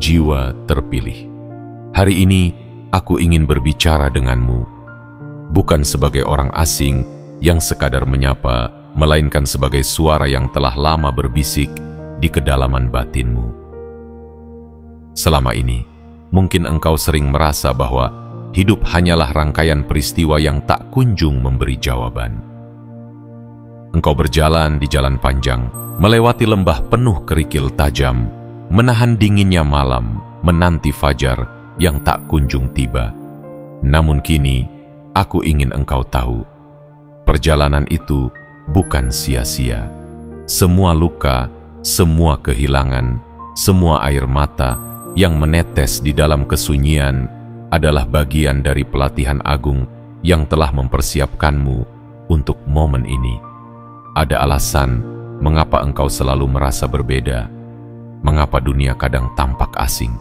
jiwa terpilih. Hari ini aku ingin berbicara denganmu, bukan sebagai orang asing yang sekadar menyapa, melainkan sebagai suara yang telah lama berbisik di kedalaman batinmu. Selama ini, mungkin engkau sering merasa bahwa hidup hanyalah rangkaian peristiwa yang tak kunjung memberi jawaban. Engkau berjalan di jalan panjang, melewati lembah penuh kerikil tajam, menahan dinginnya malam, menanti fajar yang tak kunjung tiba. Namun kini, aku ingin engkau tahu, perjalanan itu bukan sia-sia. Semua luka, semua kehilangan, semua air mata yang menetes di dalam kesunyian adalah bagian dari pelatihan agung yang telah mempersiapkanmu untuk momen ini. Ada alasan mengapa engkau selalu merasa berbeda, mengapa dunia kadang tampak asing,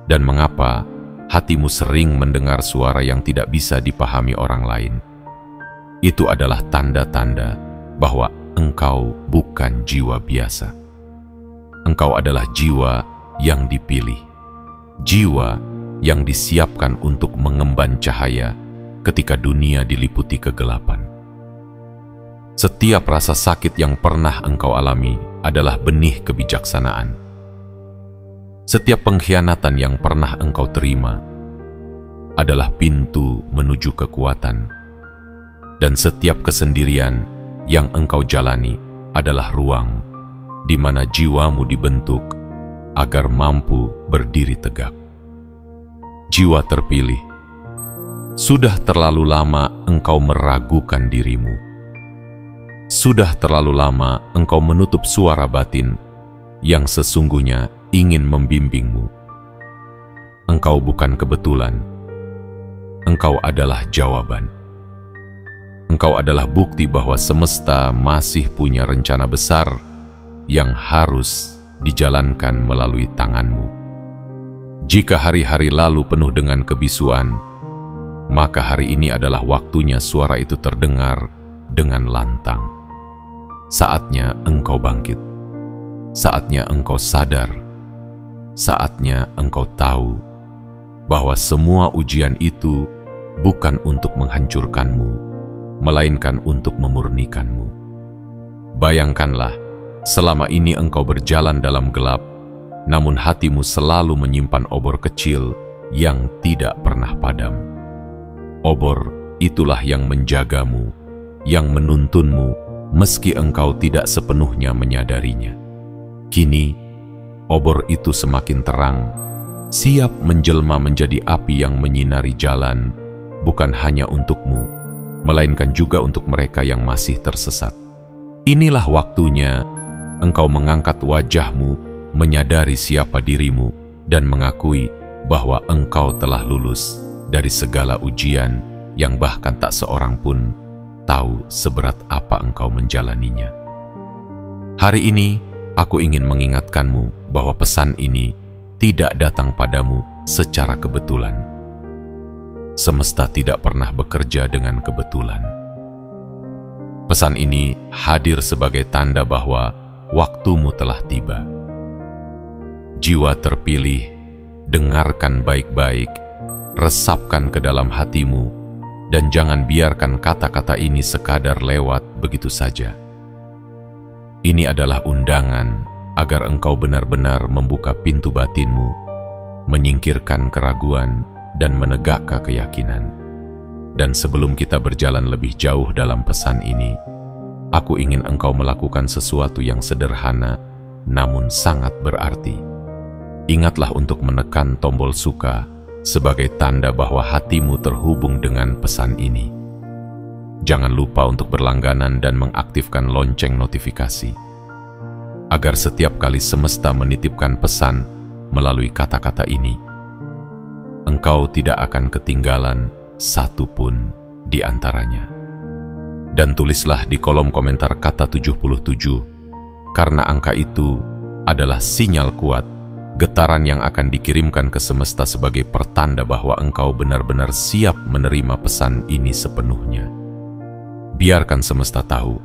dan mengapa hatimu sering mendengar suara yang tidak bisa dipahami orang lain. Itu adalah tanda-tanda bahwa engkau bukan jiwa biasa. Engkau adalah jiwa yang dipilih, jiwa yang disiapkan untuk mengemban cahaya ketika dunia diliputi kegelapan. Setiap rasa sakit yang pernah engkau alami adalah benih kebijaksanaan. Setiap pengkhianatan yang pernah engkau terima adalah pintu menuju kekuatan. Dan setiap kesendirian yang engkau jalani adalah ruang di mana jiwamu dibentuk agar mampu berdiri tegak. Jiwa terpilih, sudah terlalu lama engkau meragukan dirimu. Sudah terlalu lama engkau menutup suara batin yang sesungguhnya ingin membimbingmu. Engkau bukan kebetulan. Engkau adalah jawaban. Engkau adalah bukti bahwa semesta masih punya rencana besar yang harus dijalankan melalui tanganmu. Jika hari-hari lalu penuh dengan kebisuan, maka hari ini adalah waktunya suara itu terdengar dengan lantang. Saatnya engkau bangkit. Saatnya engkau sadar. Saatnya engkau tahu bahwa semua ujian itu bukan untuk menghancurkanmu, melainkan untuk memurnikanmu. Bayangkanlah, selama ini engkau berjalan dalam gelap, namun hatimu selalu menyimpan obor kecil yang tidak pernah padam. Obor itulah yang menjagamu, yang menuntunmu, meski engkau tidak sepenuhnya menyadarinya. Kini, obor itu semakin terang, siap menjelma menjadi api yang menyinari jalan, bukan hanya untukmu, melainkan juga untuk mereka yang masih tersesat. Inilah waktunya engkau mengangkat wajahmu, menyadari siapa dirimu, dan mengakui bahwa engkau telah lulus dari segala ujian yang bahkan tak seorang pun tahu seberat apa engkau menjalaninya. Hari ini, aku ingin mengingatkanmu bahwa pesan ini tidak datang padamu secara kebetulan. Semesta tidak pernah bekerja dengan kebetulan. Pesan ini hadir sebagai tanda bahwa waktumu telah tiba. Jiwa terpilih, dengarkan baik-baik, resapkan ke dalam hatimu, dan jangan biarkan kata-kata ini sekadar lewat begitu saja. Ini adalah undangan agar engkau benar-benar membuka pintu batinmu, menyingkirkan keraguan, dan menegakkan keyakinan. Dan sebelum kita berjalan lebih jauh dalam pesan ini, aku ingin engkau melakukan sesuatu yang sederhana namun sangat berarti. Ingatlah untuk menekan tombol suka sebagai tanda bahwa hatimu terhubung dengan pesan ini. Jangan lupa untuk berlangganan dan mengaktifkan lonceng notifikasi, agar setiap kali semesta menitipkan pesan melalui kata-kata ini, engkau tidak akan ketinggalan satu pun di antaranya. Dan tulislah di kolom komentar kata 77, karena angka itu adalah sinyal kuat, getaran yang akan dikirimkan ke semesta sebagai pertanda bahwa engkau benar-benar siap menerima pesan ini sepenuhnya. Biarkan semesta tahu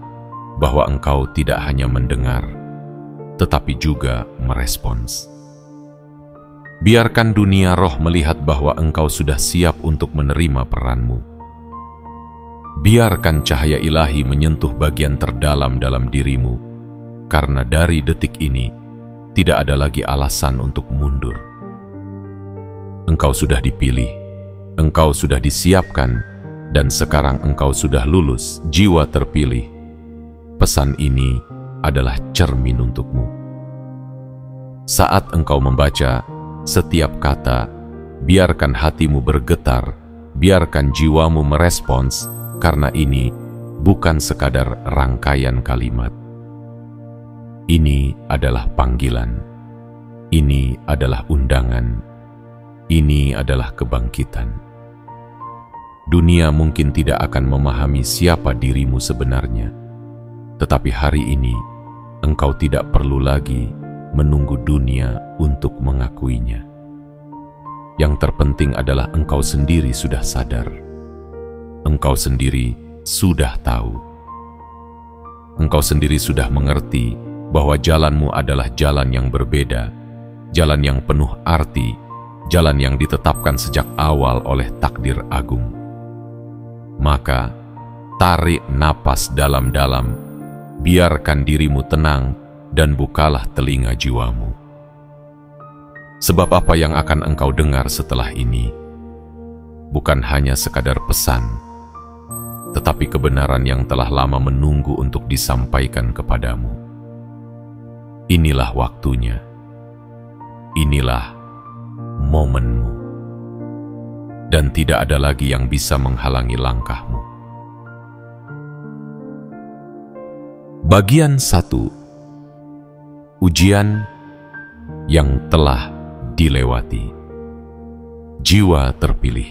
bahwa engkau tidak hanya mendengar, tetapi juga merespons. Biarkan dunia roh melihat bahwa engkau sudah siap untuk menerima peranmu. Biarkan cahaya ilahi menyentuh bagian terdalam dalam dirimu, karena dari detik ini tidak ada lagi alasan untuk mundur. Engkau sudah dipilih, engkau sudah disiapkan, dan sekarang engkau sudah lulus, jiwa terpilih. Pesan ini adalah cermin untukmu. Saat engkau membaca setiap kata, biarkan hatimu bergetar, biarkan jiwamu merespons, karena ini bukan sekadar rangkaian kalimat. Ini adalah panggilan, ini adalah undangan, ini adalah kebangkitan. Dunia mungkin tidak akan memahami siapa dirimu sebenarnya, tetapi hari ini engkau tidak perlu lagi menunggu dunia untuk mengakuinya. Yang terpenting adalah engkau sendiri sudah sadar. Engkau sendiri sudah tahu. Engkau sendiri sudah mengerti bahwa jalanmu adalah jalan yang berbeda, jalan yang penuh arti, jalan yang ditetapkan sejak awal oleh takdir agung. Maka, tarik napas dalam-dalam, biarkan dirimu tenang, dan bukalah telinga jiwamu. Sebab apa yang akan engkau dengar setelah ini bukan hanya sekadar pesan, tetapi kebenaran yang telah lama menunggu untuk disampaikan kepadamu. Inilah waktunya. Inilah momenmu. Dan tidak ada lagi yang bisa menghalangi langkahmu. Bagian 1. Ujian yang telah dilewati. Jiwa terpilih.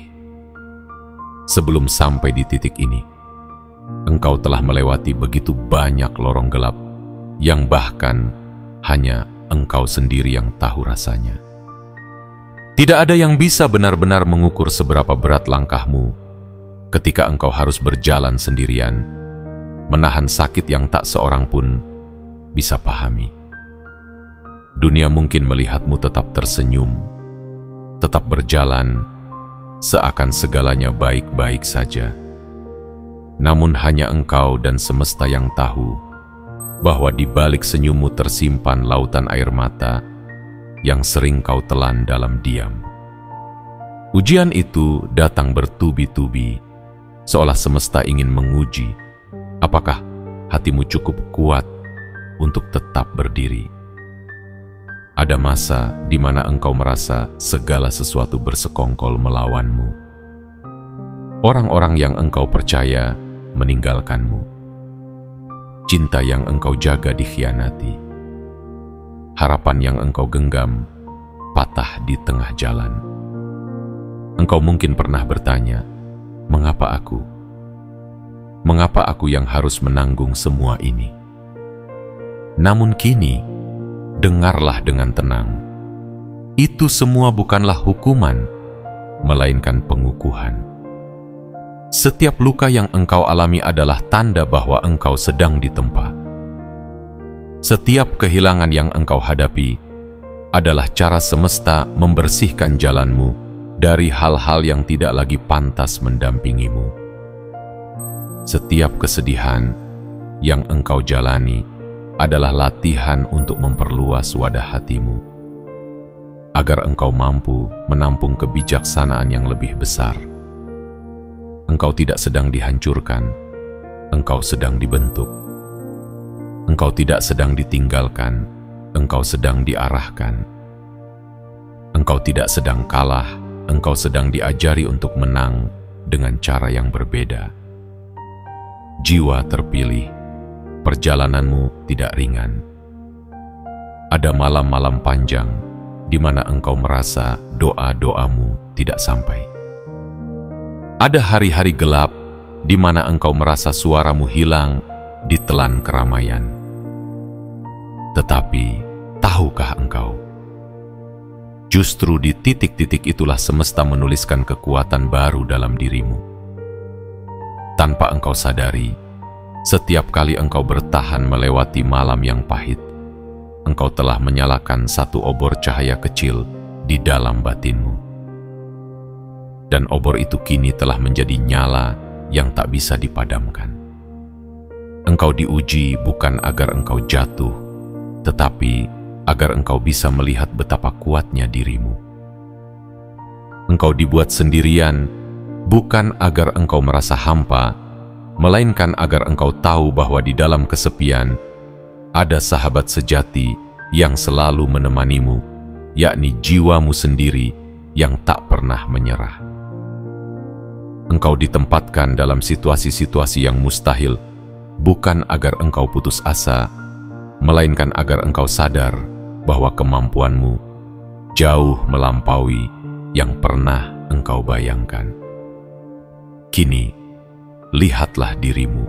Sebelum sampai di titik ini, engkau telah melewati begitu banyak lorong gelap yang bahkan hanya engkau sendiri yang tahu rasanya. Tidak ada yang bisa benar-benar mengukur seberapa berat langkahmu ketika engkau harus berjalan sendirian, menahan sakit yang tak seorang pun bisa pahami. Dunia mungkin melihatmu tetap tersenyum, tetap berjalan, seakan segalanya baik-baik saja. Namun hanya engkau dan semesta yang tahu bahwa di balik senyummu tersimpan lautan air mata yang sering kau telan dalam diam. Ujian itu datang bertubi-tubi, seolah semesta ingin menguji apakah hatimu cukup kuat untuk tetap berdiri. Ada masa di mana engkau merasa segala sesuatu bersekongkol melawanmu. Orang-orang yang engkau percaya meninggalkanmu. Cinta yang engkau jaga dikhianati. Harapan yang engkau genggam patah di tengah jalan. Engkau mungkin pernah bertanya, mengapa aku? Mengapa aku yang harus menanggung semua ini? Namun kini, dengarlah dengan tenang. Itu semua bukanlah hukuman, melainkan pengukuhan. Setiap luka yang engkau alami adalah tanda bahwa engkau sedang ditempa. Setiap kehilangan yang engkau hadapi adalah cara semesta membersihkan jalanmu dari hal-hal yang tidak lagi pantas mendampingimu. Setiap kesedihan yang engkau jalani adalah latihan untuk memperluas wadah hatimu, agar engkau mampu menampung kebijaksanaan yang lebih besar. Engkau tidak sedang dihancurkan, engkau sedang dibentuk. Engkau tidak sedang ditinggalkan, engkau sedang diarahkan. Engkau tidak sedang kalah, engkau sedang diajari untuk menang dengan cara yang berbeda. Jiwa terpilih, perjalananmu tidak ringan. Ada malam-malam panjang di mana engkau merasa doa-doamu tidak sampai. Ada hari-hari gelap di mana engkau merasa suaramu hilang di telan keramaian. Tetapi, tahukah engkau? Justru di titik-titik itulah semesta menuliskan kekuatan baru dalam dirimu. Tanpa engkau sadari, setiap kali engkau bertahan melewati malam yang pahit, engkau telah menyalakan satu obor cahaya kecil di dalam batinmu. Dan obor itu kini telah menjadi nyala yang tak bisa dipadamkan. Engkau diuji bukan agar engkau jatuh, tetapi agar engkau bisa melihat betapa kuatnya dirimu. Engkau dibuat sendirian, bukan agar engkau merasa hampa, melainkan agar engkau tahu bahwa di dalam kesepian ada sahabat sejati yang selalu menemanimu, yakni jiwamu sendiri yang tak pernah menyerah. Engkau ditempatkan dalam situasi-situasi yang mustahil, bukan agar engkau putus asa, melainkan agar engkau sadar bahwa kemampuanmu jauh melampaui yang pernah engkau bayangkan. Kini, lihatlah dirimu.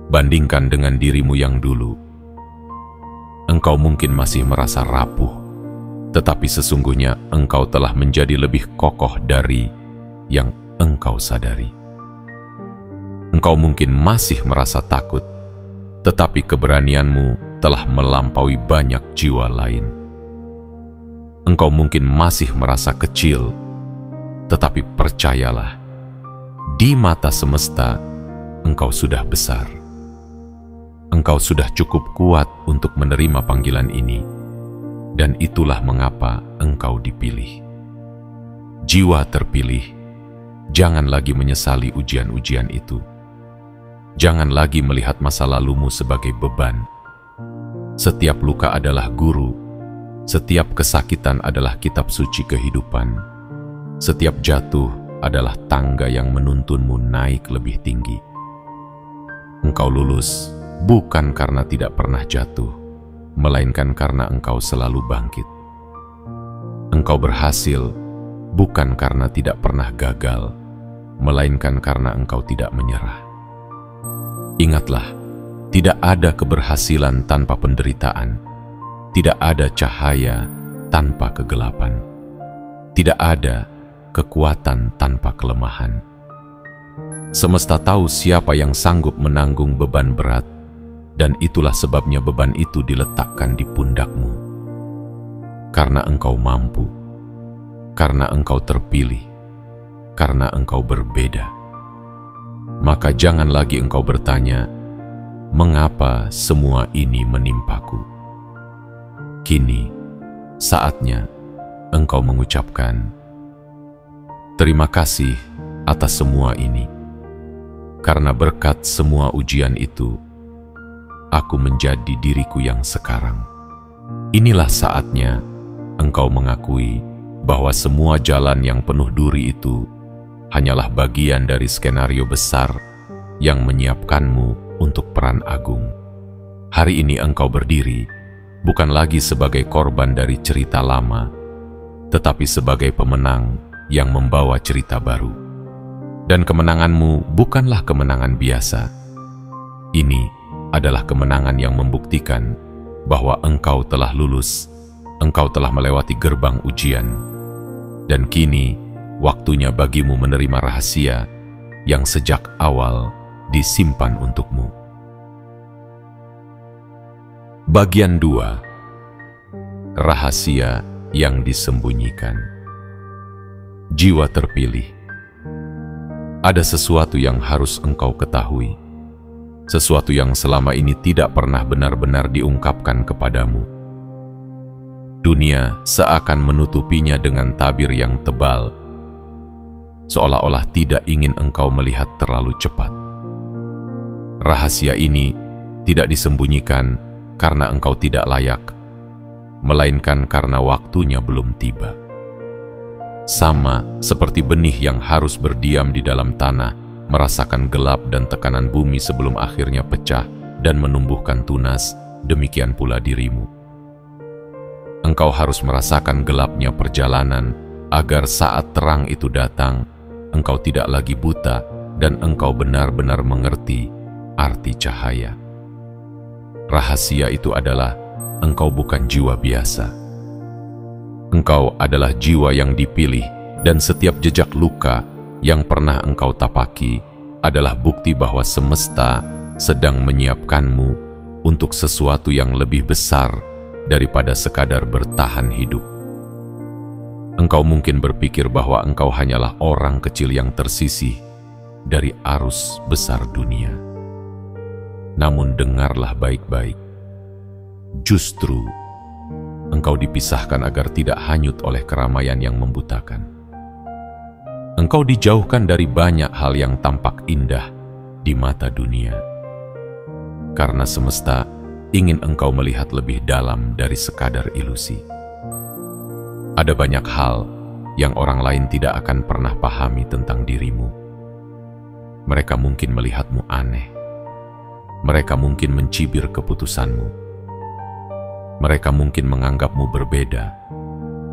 Bandingkan dengan dirimu yang dulu. Engkau mungkin masih merasa rapuh, tetapi sesungguhnya engkau telah menjadi lebih kokoh dari yang engkau sadari. Engkau mungkin masih merasa takut, tetapi keberanianmu telah melampaui banyak jiwa lain. Engkau mungkin masih merasa kecil, tetapi percayalah, di mata semesta engkau sudah besar. Engkau sudah cukup kuat untuk menerima panggilan ini, dan itulah mengapa engkau dipilih. Jiwa terpilih, jangan lagi menyesali ujian-ujian itu. Jangan lagi melihat masa lalumu sebagai beban. Setiap luka adalah guru, setiap kesakitan adalah kitab suci kehidupan, setiap jatuh adalah tangga yang menuntunmu naik lebih tinggi. Engkau lulus bukan karena tidak pernah jatuh, melainkan karena engkau selalu bangkit. Engkau berhasil bukan karena tidak pernah gagal, melainkan karena engkau tidak menyerah. Ingatlah, tidak ada keberhasilan tanpa penderitaan, tidak ada cahaya tanpa kegelapan, tidak ada kekuatan tanpa kelemahan. Semesta tahu siapa yang sanggup menanggung beban berat, dan itulah sebabnya beban itu diletakkan di pundakmu. Karena engkau mampu, karena engkau terpilih, karena engkau berbeda. Maka jangan lagi engkau bertanya, mengapa semua ini menimpaku? Kini, saatnya engkau mengucapkan, terima kasih atas semua ini. Karena berkat semua ujian itu, aku menjadi diriku yang sekarang. Inilah saatnya engkau mengakui bahwa semua jalan yang penuh duri itu hanyalah bagian dari skenario besar yang menyiapkanmu untuk peran agung. Hari ini engkau berdiri bukan lagi sebagai korban dari cerita lama, tetapi sebagai pemenang yang membawa cerita baru. Dan kemenanganmu bukanlah kemenangan biasa. Ini adalah kemenangan yang membuktikan bahwa engkau telah lulus, engkau telah melewati gerbang ujian, dan kini waktunya bagimu menerima rahasia yang sejak awal disimpan untukmu. Bagian 2. Rahasia yang disembunyikan. Jiwa terpilih. Ada sesuatu yang harus engkau ketahui, sesuatu yang selama ini tidak pernah benar-benar diungkapkan kepadamu. Dunia seakan menutupinya dengan tabir yang tebal, seolah-olah tidak ingin engkau melihat terlalu cepat. Rahasia ini tidak disembunyikan karena engkau tidak layak, melainkan karena waktunya belum tiba. Sama seperti benih yang harus berdiam di dalam tanah, merasakan gelap dan tekanan bumi sebelum akhirnya pecah dan menumbuhkan tunas, demikian pula dirimu. Engkau harus merasakan gelapnya perjalanan, agar saat terang itu datang, engkau tidak lagi buta dan engkau benar-benar mengerti arti cahaya. Rahasia itu adalah engkau bukan jiwa biasa. Engkau adalah jiwa yang dipilih, dan setiap jejak luka yang pernah engkau tapaki adalah bukti bahwa semesta sedang menyiapkanmu untuk sesuatu yang lebih besar daripada sekadar bertahan hidup. Engkau mungkin berpikir bahwa engkau hanyalah orang kecil yang tersisih dari arus besar dunia. Namun dengarlah baik-baik. Justru engkau dipisahkan agar tidak hanyut oleh keramaian yang membutakan. Engkau dijauhkan dari banyak hal yang tampak indah di mata dunia. Karena semesta ingin engkau melihat lebih dalam dari sekadar ilusi. Ada banyak hal yang orang lain tidak akan pernah pahami tentang dirimu. Mereka mungkin melihatmu aneh. Mereka mungkin mencibir keputusanmu. Mereka mungkin menganggapmu berbeda,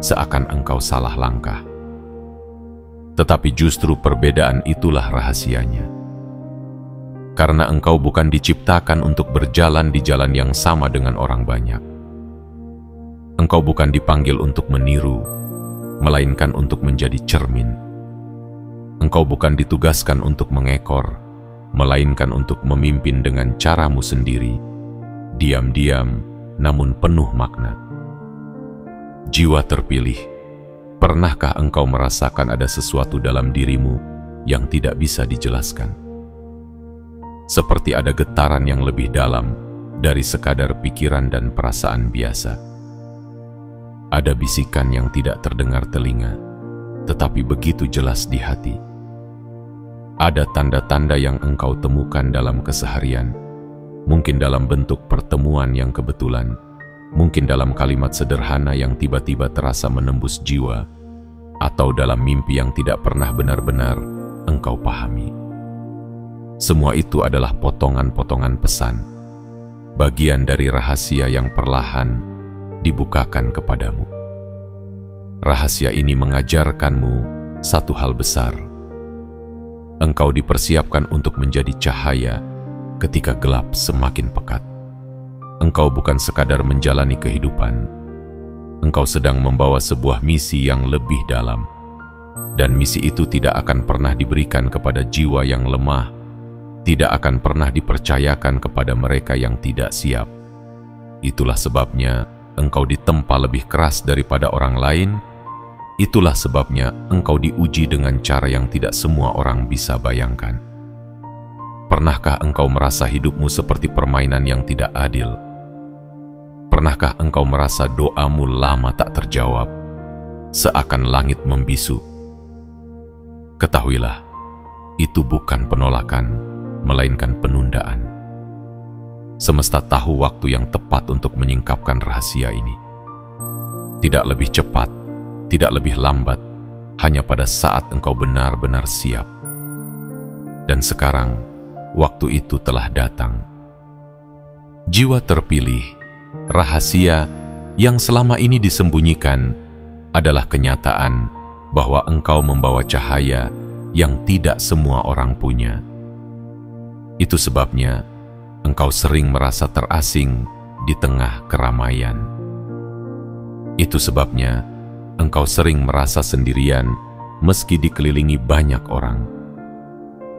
seakan engkau salah langkah. Tetapi justru perbedaan itulah rahasianya. Karena engkau bukan diciptakan untuk berjalan di jalan yang sama dengan orang banyak. Engkau bukan dipanggil untuk meniru, melainkan untuk menjadi cermin. Engkau bukan ditugaskan untuk mengekor, melainkan untuk memimpin dengan caramu sendiri, diam-diam namun penuh makna. Jiwa terpilih, pernahkah engkau merasakan ada sesuatu dalam dirimu yang tidak bisa dijelaskan? Seperti ada getaran yang lebih dalam dari sekadar pikiran dan perasaan biasa. Ada bisikan yang tidak terdengar telinga, tetapi begitu jelas di hati. Ada tanda-tanda yang engkau temukan dalam keseharian, mungkin dalam bentuk pertemuan yang kebetulan, mungkin dalam kalimat sederhana yang tiba-tiba terasa menembus jiwa, atau dalam mimpi yang tidak pernah benar-benar engkau pahami. Semua itu adalah potongan-potongan pesan, bagian dari rahasia yang perlahan dibukakan kepadamu. Rahasia ini mengajarkanmu satu hal besar. Engkau dipersiapkan untuk menjadi cahaya ketika gelap semakin pekat. Engkau bukan sekadar menjalani kehidupan. Engkau sedang membawa sebuah misi yang lebih dalam. Dan misi itu tidak akan pernah diberikan kepada jiwa yang lemah, tidak akan pernah dipercayakan kepada mereka yang tidak siap. Itulah sebabnya engkau ditempa lebih keras daripada orang lain. Itulah sebabnya engkau diuji dengan cara yang tidak semua orang bisa bayangkan. Pernahkah engkau merasa hidupmu seperti permainan yang tidak adil? Pernahkah engkau merasa doamu lama tak terjawab, seakan langit membisu? Ketahuilah, itu bukan penolakan, melainkan penundaan. Semesta tahu waktu yang tepat untuk menyingkapkan rahasia ini. Tidak lebih cepat, tidak lebih lambat, hanya pada saat engkau benar-benar siap. Dan sekarang, waktu itu telah datang. Jiwa terpilih, rahasia yang selama ini disembunyikan adalah kenyataan bahwa engkau membawa cahaya yang tidak semua orang punya. Itu sebabnya engkau sering merasa terasing di tengah keramaian. Itu sebabnya engkau sering merasa sendirian meski dikelilingi banyak orang.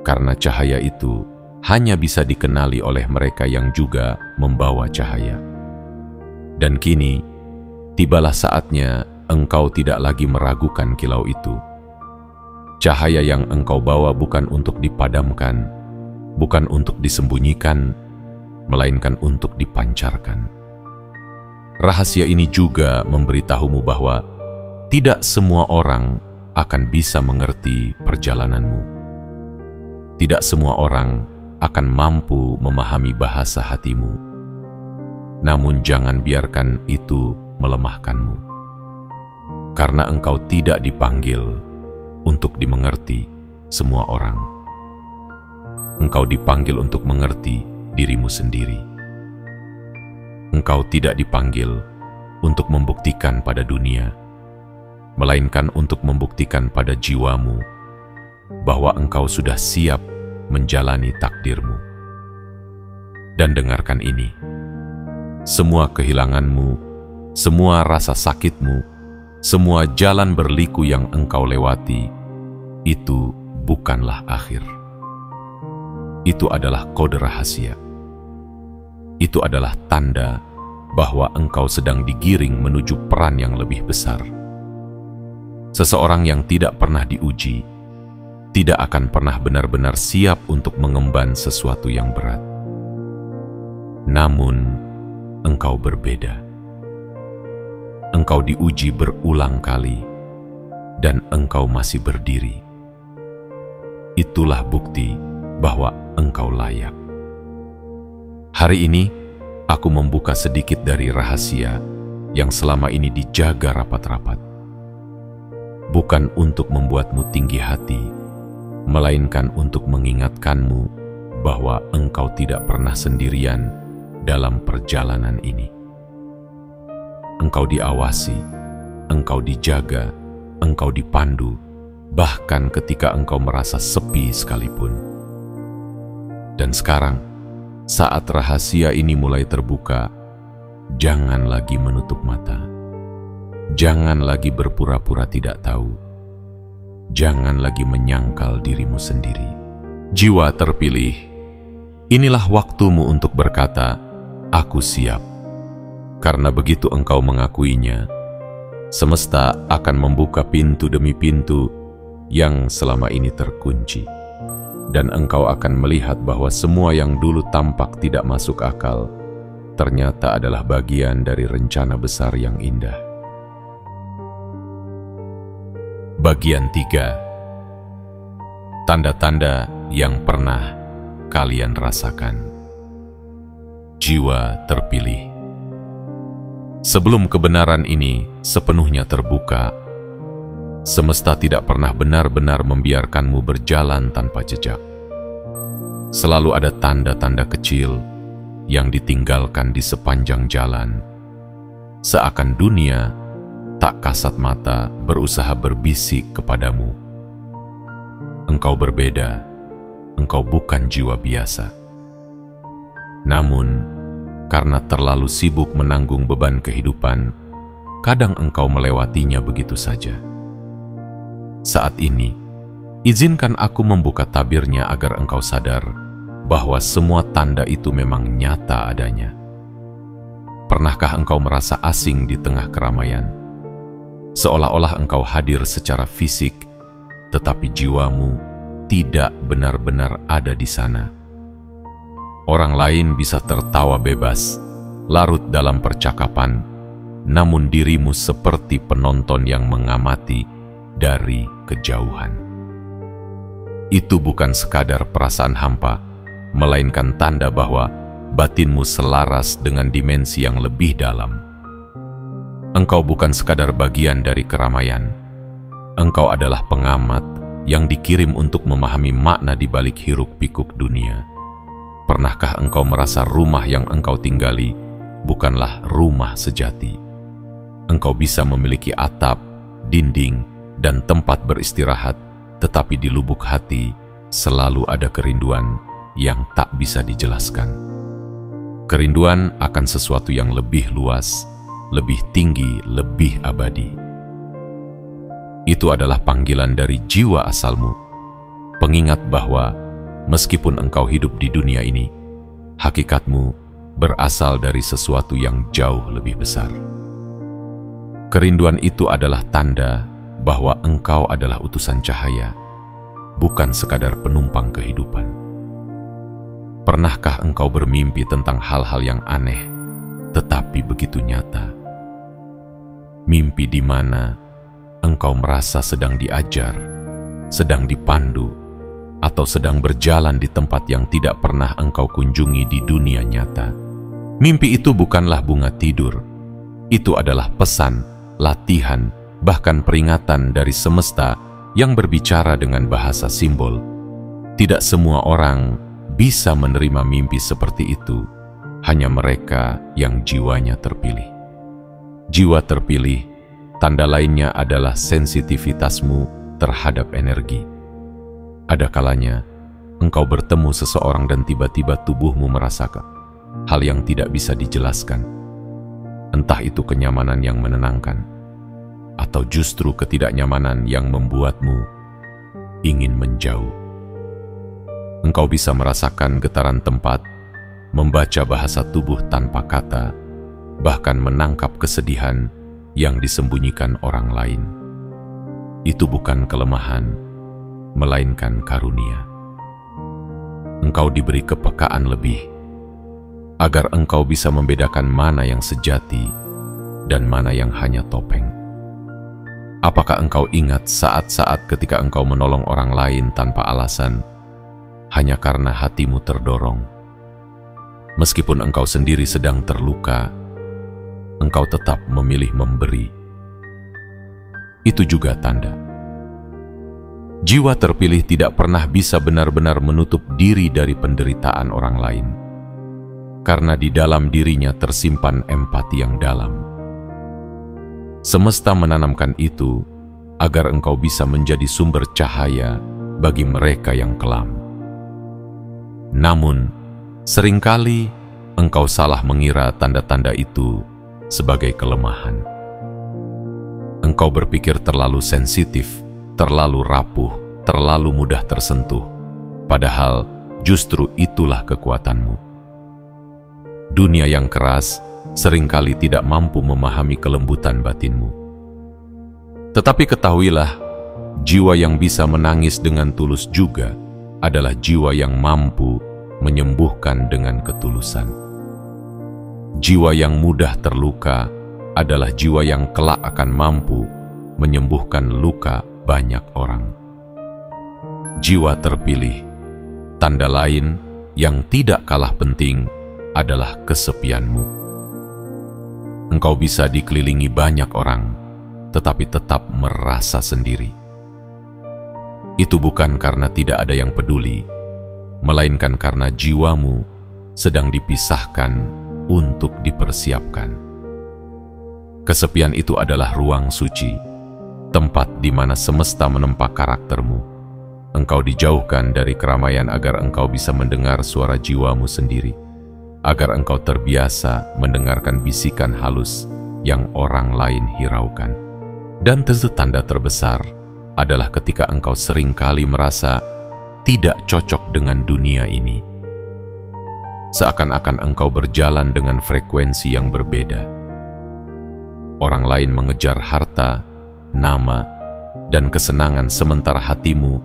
Karena cahaya itu hanya bisa dikenali oleh mereka yang juga membawa cahaya. Dan kini, tibalah saatnya engkau tidak lagi meragukan kilau itu. Cahaya yang engkau bawa bukan untuk dipadamkan, bukan untuk disembunyikan, melainkan untuk dipancarkan. Rahasia ini juga memberitahumu bahwa tidak semua orang akan bisa mengerti perjalananmu. Tidak semua orang akan mampu memahami bahasa hatimu. Namun jangan biarkan itu melemahkanmu. Karena engkau tidak dipanggil untuk dimengerti semua orang. Engkau dipanggil untuk mengerti dirimu sendiri. Engkau tidak dipanggil untuk membuktikan pada dunia, melainkan untuk membuktikan pada jiwamu bahwa engkau sudah siap menjalani takdirmu. Dan dengarkan ini, semua kehilanganmu, semua rasa sakitmu, semua jalan berliku yang engkau lewati, itu bukanlah akhir. Itu adalah kode rahasia. Itu adalah tanda bahwa engkau sedang digiring menuju peran yang lebih besar. Seseorang yang tidak pernah diuji tidak akan pernah benar-benar siap untuk mengemban sesuatu yang berat. Namun, engkau berbeda. Engkau diuji berulang kali, dan engkau masih berdiri. Itulah bukti bahwa engkau layak. Hari ini, aku membuka sedikit dari rahasia yang selama ini dijaga rapat-rapat. Bukan untuk membuatmu tinggi hati, melainkan untuk mengingatkanmu bahwa engkau tidak pernah sendirian dalam perjalanan ini. Engkau diawasi, engkau dijaga, engkau dipandu, bahkan ketika engkau merasa sepi sekalipun. Dan sekarang, saat rahasia ini mulai terbuka, jangan lagi menutup mata. Jangan lagi berpura-pura tidak tahu. Jangan lagi menyangkal dirimu sendiri. Jiwa terpilih, inilah waktumu untuk berkata, "Aku siap." Karena begitu engkau mengakuinya, semesta akan membuka pintu demi pintu yang selama ini terkunci. Dan engkau akan melihat bahwa semua yang dulu tampak tidak masuk akal, ternyata adalah bagian dari rencana besar yang indah. Bagian 3. Tanda-tanda yang pernah kalian rasakan. Jiwa terpilih. Sebelum kebenaran ini sepenuhnya terbuka, semesta tidak pernah benar-benar membiarkanmu berjalan tanpa jejak. Selalu ada tanda-tanda kecil yang ditinggalkan di sepanjang jalan, seakan dunia tak kasat mata berusaha berbisik kepadamu. Engkau berbeda, engkau bukan jiwa biasa. Namun, karena terlalu sibuk menanggung beban kehidupan, kadang engkau melewatinya begitu saja. Saat ini, izinkan aku membuka tabirnya agar engkau sadar bahwa semua tanda itu memang nyata adanya. Pernahkah engkau merasa asing di tengah keramaian? Seolah-olah engkau hadir secara fisik, tetapi jiwamu tidak benar-benar ada di sana. Orang lain bisa tertawa bebas, larut dalam percakapan, namun dirimu seperti penonton yang mengamati dari kejauhan. Itu bukan sekadar perasaan hampa, melainkan tanda bahwa batinmu selaras dengan dimensi yang lebih dalam. Engkau bukan sekadar bagian dari keramaian. Engkau adalah pengamat yang dikirim untuk memahami makna di balik hiruk-pikuk dunia. Pernahkah engkau merasa rumah yang engkau tinggali bukanlah rumah sejati? Engkau bisa memiliki atap, dinding, dan tempat beristirahat, tetapi di lubuk hati selalu ada kerinduan yang tak bisa dijelaskan. Kerinduan akan sesuatu yang lebih luas, lebih tinggi, lebih abadi. Itu adalah panggilan dari jiwa asalmu, pengingat bahwa meskipun engkau hidup di dunia ini, hakikatmu berasal dari sesuatu yang jauh lebih besar. Kerinduan itu adalah tanda bahwa engkau adalah utusan cahaya, bukan sekadar penumpang kehidupan. Pernahkah engkau bermimpi tentang hal-hal yang aneh, tetapi begitu nyata? Mimpi di mana engkau merasa sedang diajar, sedang dipandu, atau sedang berjalan di tempat yang tidak pernah engkau kunjungi di dunia nyata. Mimpi itu bukanlah bunga tidur. Itu adalah pesan, latihan, bahkan peringatan dari semesta yang berbicara dengan bahasa simbol. Tidak semua orang bisa menerima mimpi seperti itu, hanya mereka yang jiwanya terpilih. Jiwa terpilih, tanda lainnya adalah sensitivitasmu terhadap energi. Ada kalanya, engkau bertemu seseorang dan tiba-tiba tubuhmu merasakan hal yang tidak bisa dijelaskan. Entah itu kenyamanan yang menenangkan, atau justru ketidaknyamanan yang membuatmu ingin menjauh. Engkau bisa merasakan getaran tempat, membaca bahasa tubuh tanpa kata, bahkan menangkap kesedihan yang disembunyikan orang lain. itu bukan kelemahan, melainkan karunia. Engkau diberi kepekaan lebih, agar engkau bisa membedakan mana yang sejati dan mana yang hanya topeng. Apakah engkau ingat saat-saat ketika engkau menolong orang lain tanpa alasan, hanya karena hatimu terdorong? Meskipun engkau sendiri sedang terluka, engkau tetap memilih memberi. Itu juga tanda. Jiwa terpilih tidak pernah bisa benar-benar menutup diri dari penderitaan orang lain, karena di dalam dirinya tersimpan empati yang dalam. Semesta menanamkan itu agar engkau bisa menjadi sumber cahaya bagi mereka yang kelam. Namun, seringkali engkau salah mengira tanda-tanda itu sebagai kelemahan. Engkau berpikir terlalu sensitif, terlalu rapuh, terlalu mudah tersentuh, padahal justru itulah kekuatanmu. Dunia yang keras seringkali tidak mampu memahami kelembutan batinmu. Tetapi ketahuilah, jiwa yang bisa menangis dengan tulus juga adalah jiwa yang mampu menyembuhkan dengan ketulusan. Jiwa yang mudah terluka adalah jiwa yang kelak akan mampu menyembuhkan luka banyak orang. Jiwa terpilih, tanda lain yang tidak kalah penting adalah kesepianmu. Engkau bisa dikelilingi banyak orang, tetapi tetap merasa sendiri. Itu bukan karena tidak ada yang peduli, melainkan karena jiwamu sedang dipisahkan untuk dipersiapkan. Kesepian itu adalah ruang suci, tempat di mana semesta menempa karaktermu. Engkau dijauhkan dari keramaian agar engkau bisa mendengar suara jiwamu sendiri, agar engkau terbiasa mendengarkan bisikan halus yang orang lain hiraukan. Dan tentu tanda terbesar adalah ketika engkau seringkali merasa tidak cocok dengan dunia ini. Seakan-akan engkau berjalan dengan frekuensi yang berbeda. Orang lain mengejar harta, nama, dan kesenangan, sementara hatimu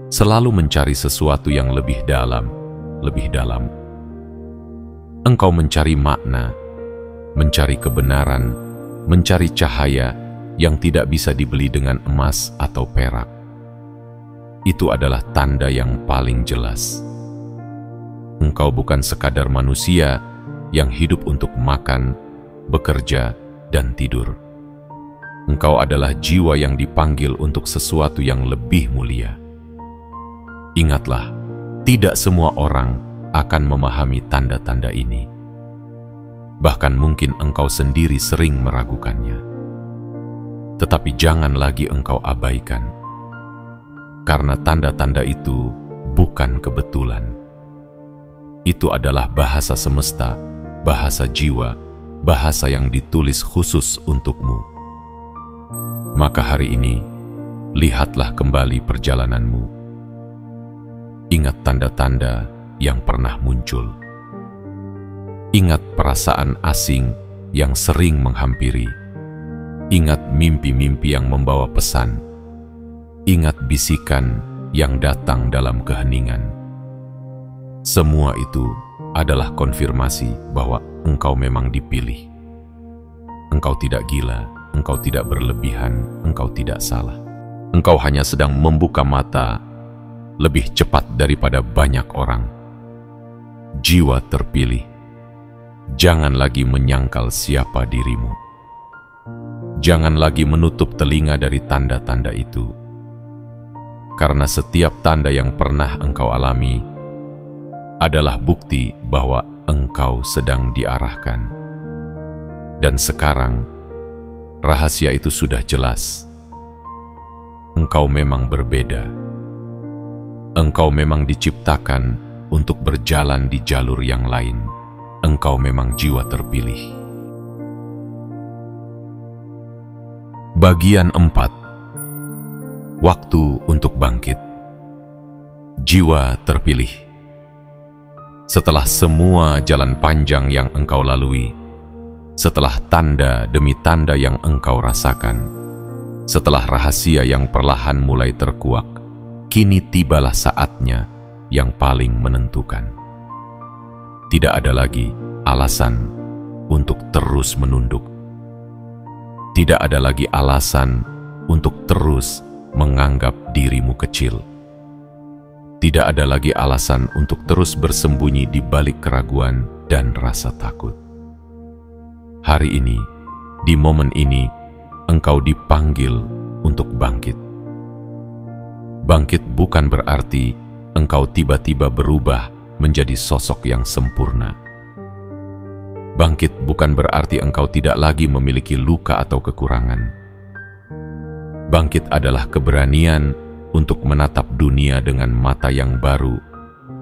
selalu mencari sesuatu yang lebih dalam, lebih dalam. Engkau mencari makna, mencari kebenaran, mencari cahaya yang tidak bisa dibeli dengan emas atau perak. Itu adalah tanda yang paling jelas. Engkau bukan sekadar manusia yang hidup untuk makan, bekerja, dan tidur. Engkau adalah jiwa yang dipanggil untuk sesuatu yang lebih mulia. Ingatlah, tidak semua orang akan memahami tanda-tanda ini. Bahkan mungkin engkau sendiri sering meragukannya. Tetapi jangan lagi engkau abaikan, karena tanda-tanda itu bukan kebetulan. Itu adalah bahasa semesta, bahasa jiwa, bahasa yang ditulis khusus untukmu. Maka hari ini, lihatlah kembali perjalananmu. Ingat tanda-tanda yang pernah muncul. Ingat perasaan asing yang sering menghampiri. Ingat mimpi-mimpi yang membawa pesan. Ingat bisikan yang datang dalam keheningan. Semua itu adalah konfirmasi bahwa engkau memang dipilih. Engkau tidak gila, engkau tidak berlebihan, engkau tidak salah. Engkau hanya sedang membuka mata lebih cepat daripada banyak orang. Jiwa terpilih, jangan lagi menyangkal siapa dirimu. Jangan lagi menutup telinga dari tanda-tanda itu. Karena setiap tanda yang pernah engkau alami adalah bukti bahwa engkau sedang diarahkan. Dan sekarang, rahasia itu sudah jelas. Engkau memang berbeda. Engkau memang diciptakan untuk berjalan di jalur yang lain. Engkau memang jiwa terpilih. Bagian 4. Waktu untuk bangkit. Jiwa terpilih. Setelah semua jalan panjang yang engkau lalui, setelah tanda demi tanda yang engkau rasakan, Setelah rahasia yang perlahan mulai terkuak, kini tibalah saatnya yang paling menentukan. Tidak ada lagi alasan untuk terus menunduk. Tidak ada lagi alasan untuk terus menganggap dirimu kecil. Tidak ada lagi alasan untuk terus bersembunyi di balik keraguan dan rasa takut. Hari ini, di momen ini, engkau dipanggil untuk bangkit. Bangkit bukan berarti engkau tiba-tiba berubah menjadi sosok yang sempurna. Bangkit bukan berarti engkau tidak lagi memiliki luka atau kekurangan. Bangkit adalah keberanian untuk menatap dunia dengan mata yang baru,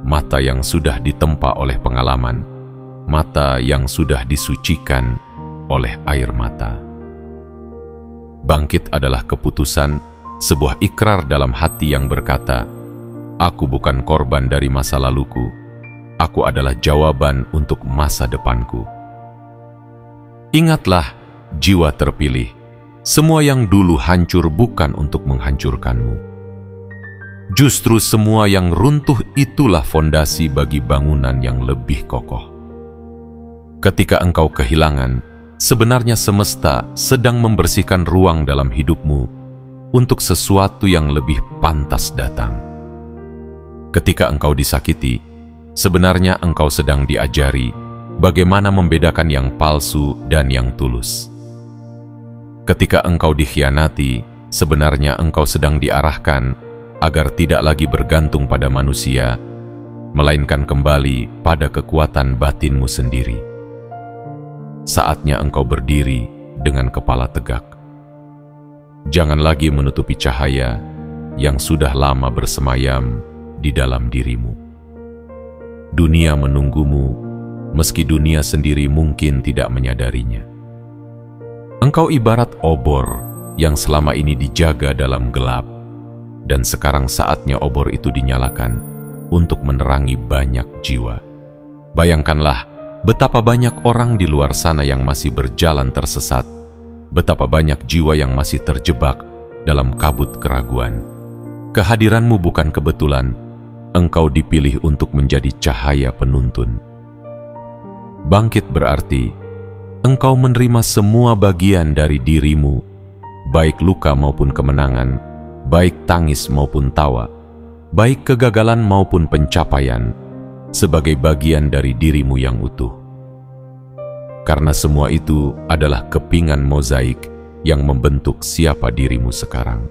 mata yang sudah ditempa oleh pengalaman, mata yang sudah disucikan oleh air mata. Bangkit adalah keputusan, sebuah ikrar dalam hati yang berkata, "Aku bukan korban dari masa laluku, aku adalah jawaban untuk masa depanku." Ingatlah, jiwa terpilih, semua yang dulu hancur bukan untuk menghancurkanmu. Justru semua yang runtuh itulah fondasi bagi bangunan yang lebih kokoh. Ketika engkau kehilangan, sebenarnya semesta sedang membersihkan ruang dalam hidupmu untuk sesuatu yang lebih pantas datang. Ketika engkau disakiti, sebenarnya engkau sedang diajari bagaimana membedakan yang palsu dan yang tulus. Ketika engkau dikhianati, sebenarnya engkau sedang diarahkan agar tidak lagi bergantung pada manusia, melainkan kembali pada kekuatan batinmu sendiri. Saatnya engkau berdiri dengan kepala tegak. Jangan lagi menutupi cahaya yang sudah lama bersemayam di dalam dirimu. Dunia menunggumu, meski dunia sendiri mungkin tidak menyadarinya. Engkau ibarat obor yang selama ini dijaga dalam gelap, dan sekarang saatnya obor itu dinyalakan untuk menerangi banyak jiwa. Bayangkanlah betapa banyak orang di luar sana yang masih berjalan tersesat, betapa banyak jiwa yang masih terjebak dalam kabut keraguan. Kehadiranmu bukan kebetulan, engkau dipilih untuk menjadi cahaya penuntun. Bangkit berarti engkau menerima semua bagian dari dirimu, baik luka maupun kemenangan, baik tangis maupun tawa, baik kegagalan maupun pencapaian, sebagai bagian dari dirimu yang utuh. Karena semua itu adalah kepingan mozaik yang membentuk siapa dirimu sekarang.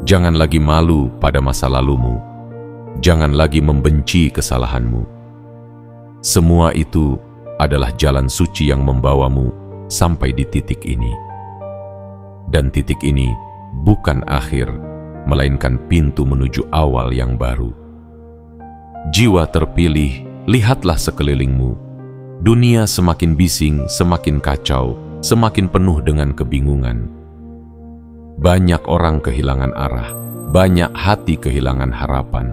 Jangan lagi malu pada masa lalumu. Jangan lagi membenci kesalahanmu. Semua itu adalah jalan suci yang membawamu sampai di titik ini. Dan titik ini bukan akhir, melainkan pintu menuju awal yang baru. Jiwa terpilih, lihatlah sekelilingmu. Dunia semakin bising, semakin kacau, semakin penuh dengan kebingungan. Banyak orang kehilangan arah, banyak hati kehilangan harapan.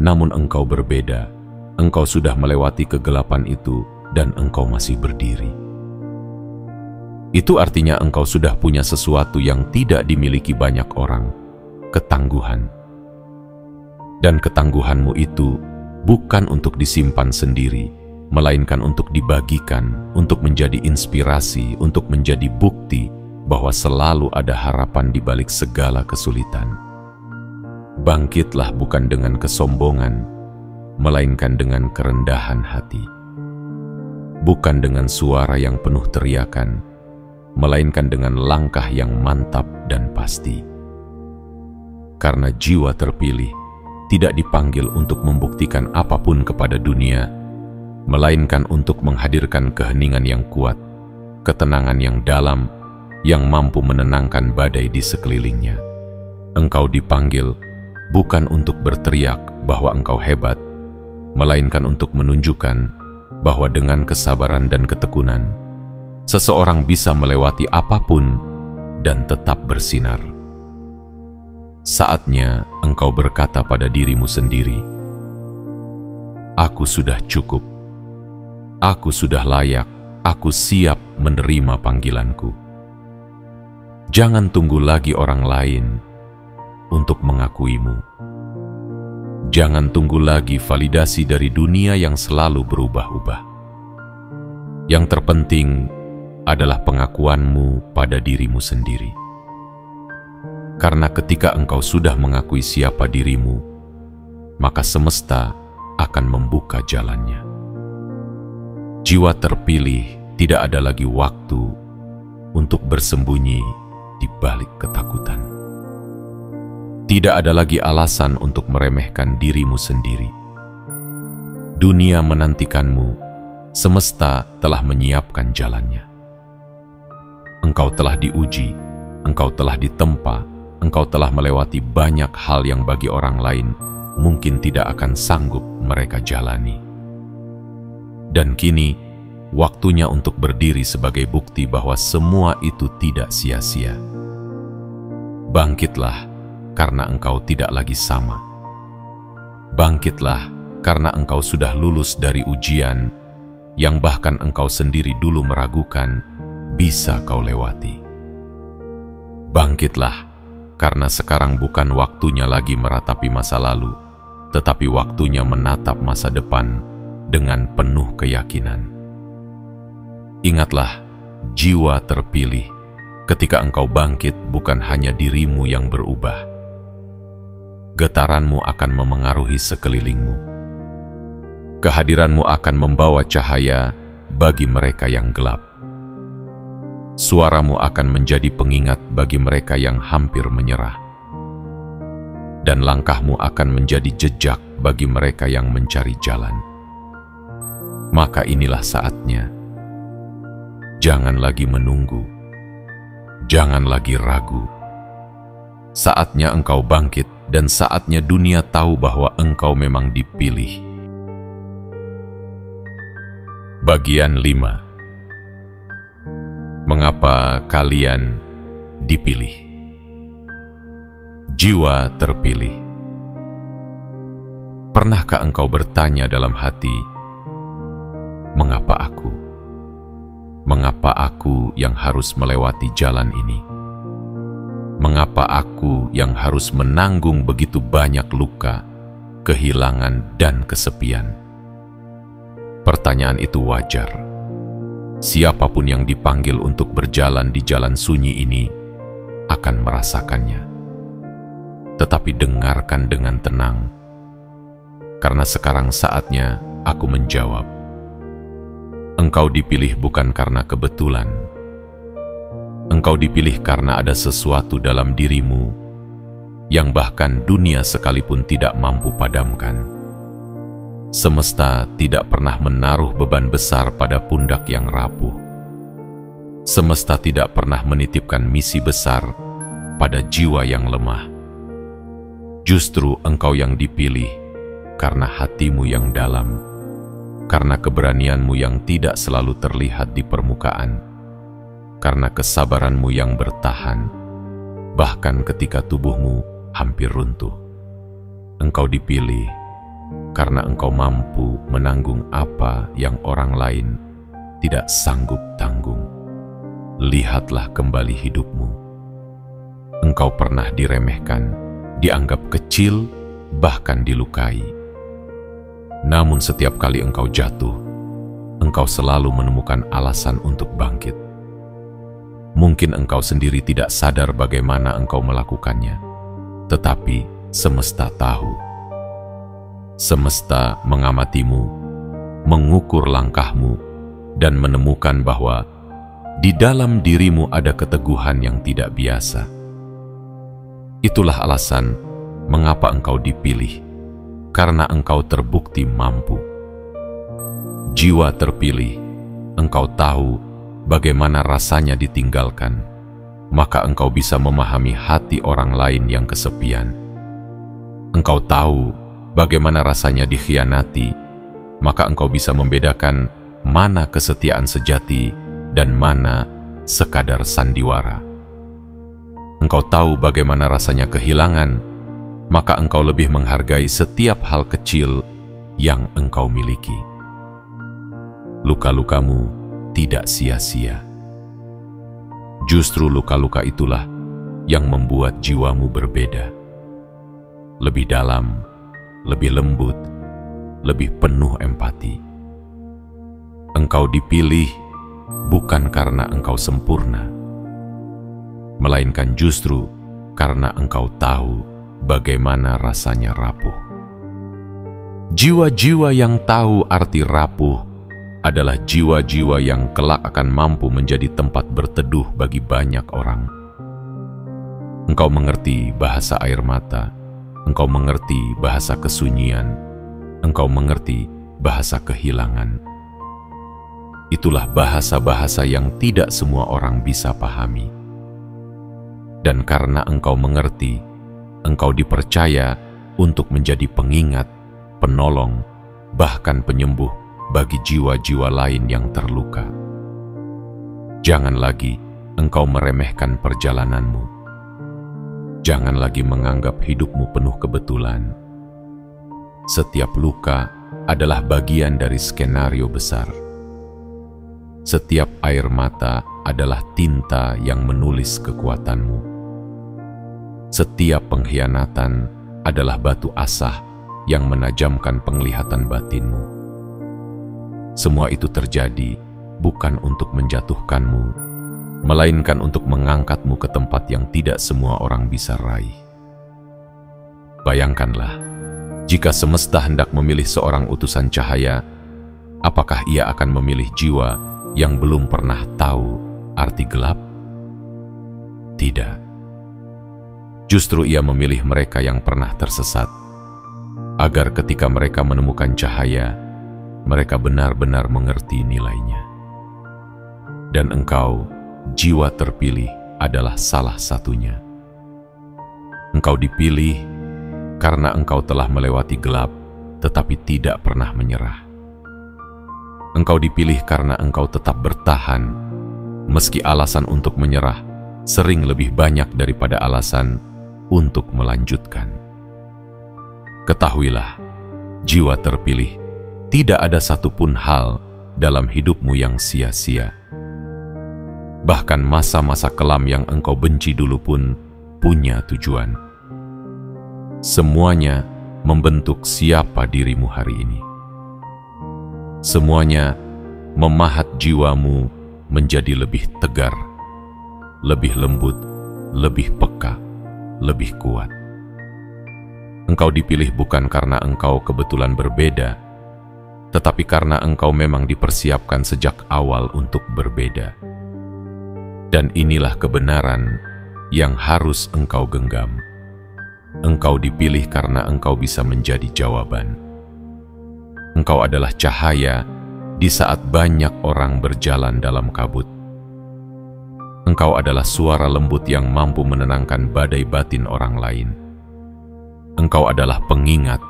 Namun engkau berbeda. Engkau sudah melewati kegelapan itu dan engkau masih berdiri. Itu artinya engkau sudah punya sesuatu yang tidak dimiliki banyak orang, ketangguhan. Dan ketangguhanmu itu bukan untuk disimpan sendiri, melainkan untuk dibagikan, untuk menjadi inspirasi, untuk menjadi bukti bahwa selalu ada harapan di balik segala kesulitan. Bangkitlah bukan dengan kesombongan, melainkan dengan kerendahan hati. Bukan dengan suara yang penuh teriakan, melainkan dengan langkah yang mantap dan pasti. Karena jiwa terpilih tidak dipanggil untuk membuktikan apapun kepada dunia, melainkan untuk menghadirkan keheningan yang kuat, ketenangan yang dalam, yang mampu menenangkan badai di sekelilingnya. Engkau dipanggil bukan untuk berteriak bahwa engkau hebat, melainkan untuk menunjukkan bahwa dengan kesabaran dan ketekunan, seseorang bisa melewati apapun dan tetap bersinar. Saatnya engkau berkata pada dirimu sendiri, "Aku sudah cukup. Aku sudah layak. Aku siap menerima panggilanku." Jangan tunggu lagi orang lain untuk mengakuimu. Jangan tunggu lagi validasi dari dunia yang selalu berubah-ubah. Yang terpenting adalah pengakuanmu pada dirimu sendiri. Karena ketika engkau sudah mengakui siapa dirimu, maka semesta akan membuka jalannya. Jiwa terpilih tidak ada lagi waktu untuk bersembunyi di balik ketakutan. Tidak ada lagi alasan untuk meremehkan dirimu sendiri. Dunia menantikanmu, semesta telah menyiapkan jalannya. Engkau telah diuji, engkau telah ditempa, engkau telah melewati banyak hal yang bagi orang lain mungkin tidak akan sanggup mereka jalani. Dan kini, waktunya untuk berdiri sebagai bukti bahwa semua itu tidak sia-sia. Bangkitlah karena engkau tidak lagi sama. Bangkitlah karena engkau sudah lulus dari ujian yang bahkan engkau sendiri dulu meragukan bisa kau lewati. Bangkitlah karena sekarang bukan waktunya lagi meratapi masa lalu, tetapi waktunya menatap masa depan dengan penuh keyakinan. Ingatlah, jiwa terpilih, ketika engkau bangkit bukan hanya dirimu yang berubah. Getaranmu akan memengaruhi sekelilingmu. Kehadiranmu akan membawa cahaya bagi mereka yang gelap. Suaramu akan menjadi pengingat bagi mereka yang hampir menyerah. Dan langkahmu akan menjadi jejak bagi mereka yang mencari jalan. Maka inilah saatnya. Jangan lagi menunggu. Jangan lagi ragu. Saatnya engkau bangkit dan saatnya dunia tahu bahwa engkau memang dipilih. Bagian 5. Mengapa kalian dipilih? Jiwa terpilih. Pernahkah engkau bertanya dalam hati, mengapa aku? Mengapa aku yang harus melewati jalan ini? Mengapa aku yang harus menanggung begitu banyak luka, kehilangan, dan kesepian? Pertanyaan itu wajar. Siapapun yang dipanggil untuk berjalan di jalan sunyi ini akan merasakannya. Tetapi dengarkan dengan tenang, karena sekarang saatnya aku menjawab. Engkau dipilih bukan karena kebetulan. Engkau dipilih karena ada sesuatu dalam dirimu yang bahkan dunia sekalipun tidak mampu padamkan. Semesta tidak pernah menaruh beban besar pada pundak yang rapuh. Semesta tidak pernah menitipkan misi besar pada jiwa yang lemah. Justru engkau yang dipilih karena hatimu yang dalam, karena keberanianmu yang tidak selalu terlihat di permukaan, karena kesabaranmu yang bertahan, bahkan ketika tubuhmu hampir runtuh. Engkau dipilih karena engkau mampu menanggung apa yang orang lain tidak sanggup tanggung. Lihatlah kembali hidupmu. Engkau pernah diremehkan, dianggap kecil, bahkan dilukai. Namun setiap kali engkau jatuh, engkau selalu menemukan alasan untuk bangkit. Mungkin engkau sendiri tidak sadar bagaimana engkau melakukannya, tetapi semesta tahu. Semesta mengamatimu, mengukur langkahmu, dan menemukan bahwa di dalam dirimu ada keteguhan yang tidak biasa. Itulah alasan mengapa engkau dipilih, karena engkau terbukti mampu. Jiwa terpilih, engkau tahu bagaimana rasanya ditinggalkan, maka engkau bisa memahami hati orang lain yang kesepian. Engkau tahu bagaimana rasanya dikhianati, maka engkau bisa membedakan mana kesetiaan sejati dan mana sekadar sandiwara. Engkau tahu bagaimana rasanya kehilangan, maka engkau lebih menghargai setiap hal kecil yang engkau miliki. Luka-lukamu tidak sia-sia. Justru luka-luka itulah yang membuat jiwamu berbeda. Lebih dalam, lebih lembut, lebih penuh empati. Engkau dipilih bukan karena engkau sempurna, melainkan justru karena engkau tahu bagaimana rasanya rapuh. Jiwa-jiwa yang tahu arti rapuh adalah jiwa-jiwa yang kelak akan mampu menjadi tempat berteduh bagi banyak orang. Engkau mengerti bahasa air mata, engkau mengerti bahasa kesunyian, engkau mengerti bahasa kehilangan. Itulah bahasa-bahasa yang tidak semua orang bisa pahami. Dan karena engkau mengerti, engkau dipercaya untuk menjadi pengingat, penolong, bahkan penyembuh bagi jiwa-jiwa lain yang terluka. Jangan lagi engkau meremehkan perjalananmu. Jangan lagi menganggap hidupmu penuh kebetulan. Setiap luka adalah bagian dari skenario besar. Setiap air mata adalah tinta yang menulis kekuatanmu. Setiap pengkhianatan adalah batu asah yang menajamkan penglihatan batinmu. Semua itu terjadi bukan untuk menjatuhkanmu, melainkan untuk mengangkatmu ke tempat yang tidak semua orang bisa raih. Bayangkanlah, jika semesta hendak memilih seorang utusan cahaya, apakah ia akan memilih jiwa yang belum pernah tahu arti gelap? Tidak. Justru ia memilih mereka yang pernah tersesat, agar ketika mereka menemukan cahaya, mereka benar-benar mengerti nilainya. Dan engkau, jiwa terpilih, adalah salah satunya. Engkau dipilih karena engkau telah melewati gelap, tetapi tidak pernah menyerah. Engkau dipilih karena engkau tetap bertahan, meski alasan untuk menyerah sering lebih banyak daripada alasan untuk melanjutkan. Ketahuilah, jiwa terpilih, tidak ada satupun hal dalam hidupmu yang sia-sia. Bahkan masa-masa kelam yang engkau benci dulu pun punya tujuan. Semuanya membentuk siapa dirimu hari ini. Semuanya memahat jiwamu menjadi lebih tegar, lebih lembut, lebih peka, lebih kuat. Engkau dipilih bukan karena engkau kebetulan berbeda, tetapi karena engkau memang dipersiapkan sejak awal untuk berbeda. Dan inilah kebenaran yang harus engkau genggam. Engkau dipilih karena engkau bisa menjadi jawaban. Engkau adalah cahaya di saat banyak orang berjalan dalam kabut. Engkau adalah suara lembut yang mampu menenangkan badai batin orang lain. Engkau adalah pengingat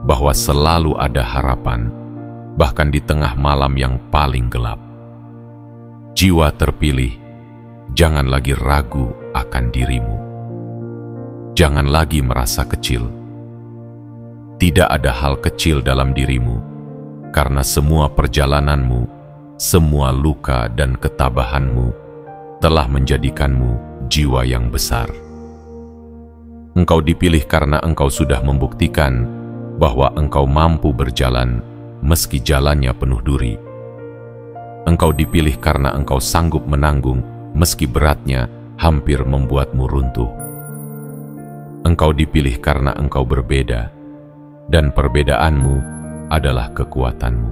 bahwa selalu ada harapan, bahkan di tengah malam yang paling gelap. Jiwa terpilih, jangan lagi ragu akan dirimu. Jangan lagi merasa kecil. Tidak ada hal kecil dalam dirimu, karena semua perjalananmu, semua luka dan ketabahanmu telah menjadikanmu jiwa yang besar. Engkau dipilih karena engkau sudah membuktikan bahwa engkau mampu berjalan meski jalannya penuh duri. Engkau dipilih karena engkau sanggup menanggung meski beratnya hampir membuatmu runtuh. Engkau dipilih karena engkau berbeda, dan perbedaanmu adalah kekuatanmu.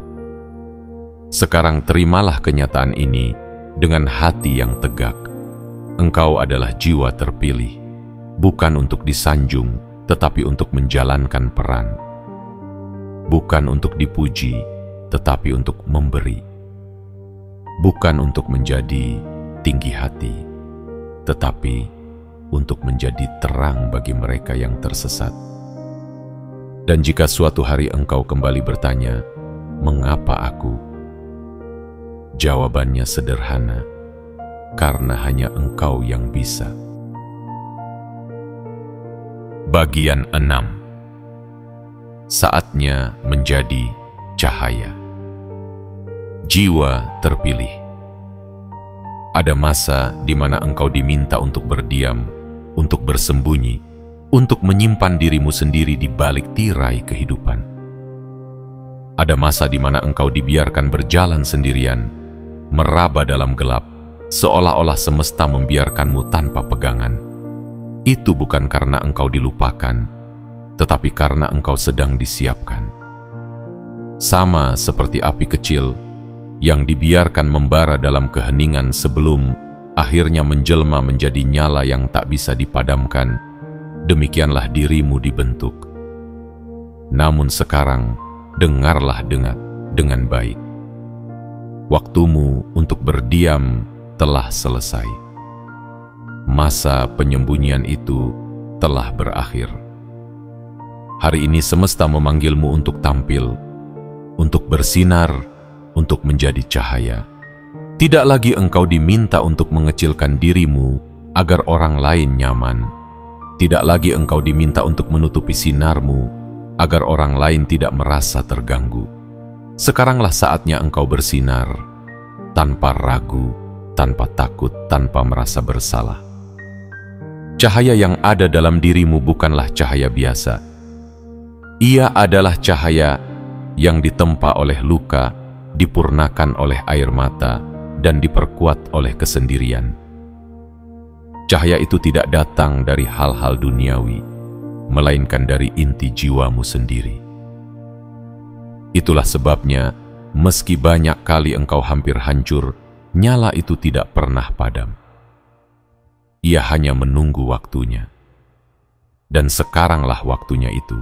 Sekarang terimalah kenyataan ini dengan hati yang tegak. Engkau adalah jiwa terpilih, bukan untuk disanjung, tetapi untuk menjalankan peran. Bukan untuk dipuji, tetapi untuk memberi. Bukan untuk menjadi tinggi hati, tetapi untuk menjadi terang bagi mereka yang tersesat. Dan jika suatu hari engkau kembali bertanya, "Mengapa aku?" Jawabannya sederhana, karena hanya engkau yang bisa. Bagian 6. Saatnya menjadi cahaya. Jiwa terpilih. Ada masa di mana engkau diminta untuk berdiam, untuk bersembunyi, untuk menyimpan dirimu sendiri di balik tirai kehidupan. Ada masa di mana engkau dibiarkan berjalan sendirian, meraba dalam gelap, seolah-olah semesta membiarkanmu tanpa pegangan. Itu bukan karena engkau dilupakan, tetapi karena engkau sedang disiapkan. Sama seperti api kecil yang dibiarkan membara dalam keheningan sebelum akhirnya menjelma menjadi nyala yang tak bisa dipadamkan, demikianlah dirimu dibentuk. Namun sekarang, dengarlah dengan baik. Waktumu untuk berdiam telah selesai. Masa penyembunyian itu telah berakhir. Hari ini semesta memanggilmu untuk tampil, untuk bersinar, untuk menjadi cahaya. Tidak lagi engkau diminta untuk mengecilkan dirimu agar orang lain nyaman. Tidak lagi engkau diminta untuk menutupi sinarmu agar orang lain tidak merasa terganggu. Sekaranglah saatnya engkau bersinar, tanpa ragu, tanpa takut, tanpa merasa bersalah. Cahaya yang ada dalam dirimu bukanlah cahaya biasa. Ia adalah cahaya yang ditempa oleh luka, dipurnakan oleh air mata, dan diperkuat oleh kesendirian. Cahaya itu tidak datang dari hal-hal duniawi, melainkan dari inti jiwamu sendiri. Itulah sebabnya, meski banyak kali engkau hampir hancur, nyala itu tidak pernah padam. Ia hanya menunggu waktunya. Dan sekaranglah waktunya itu.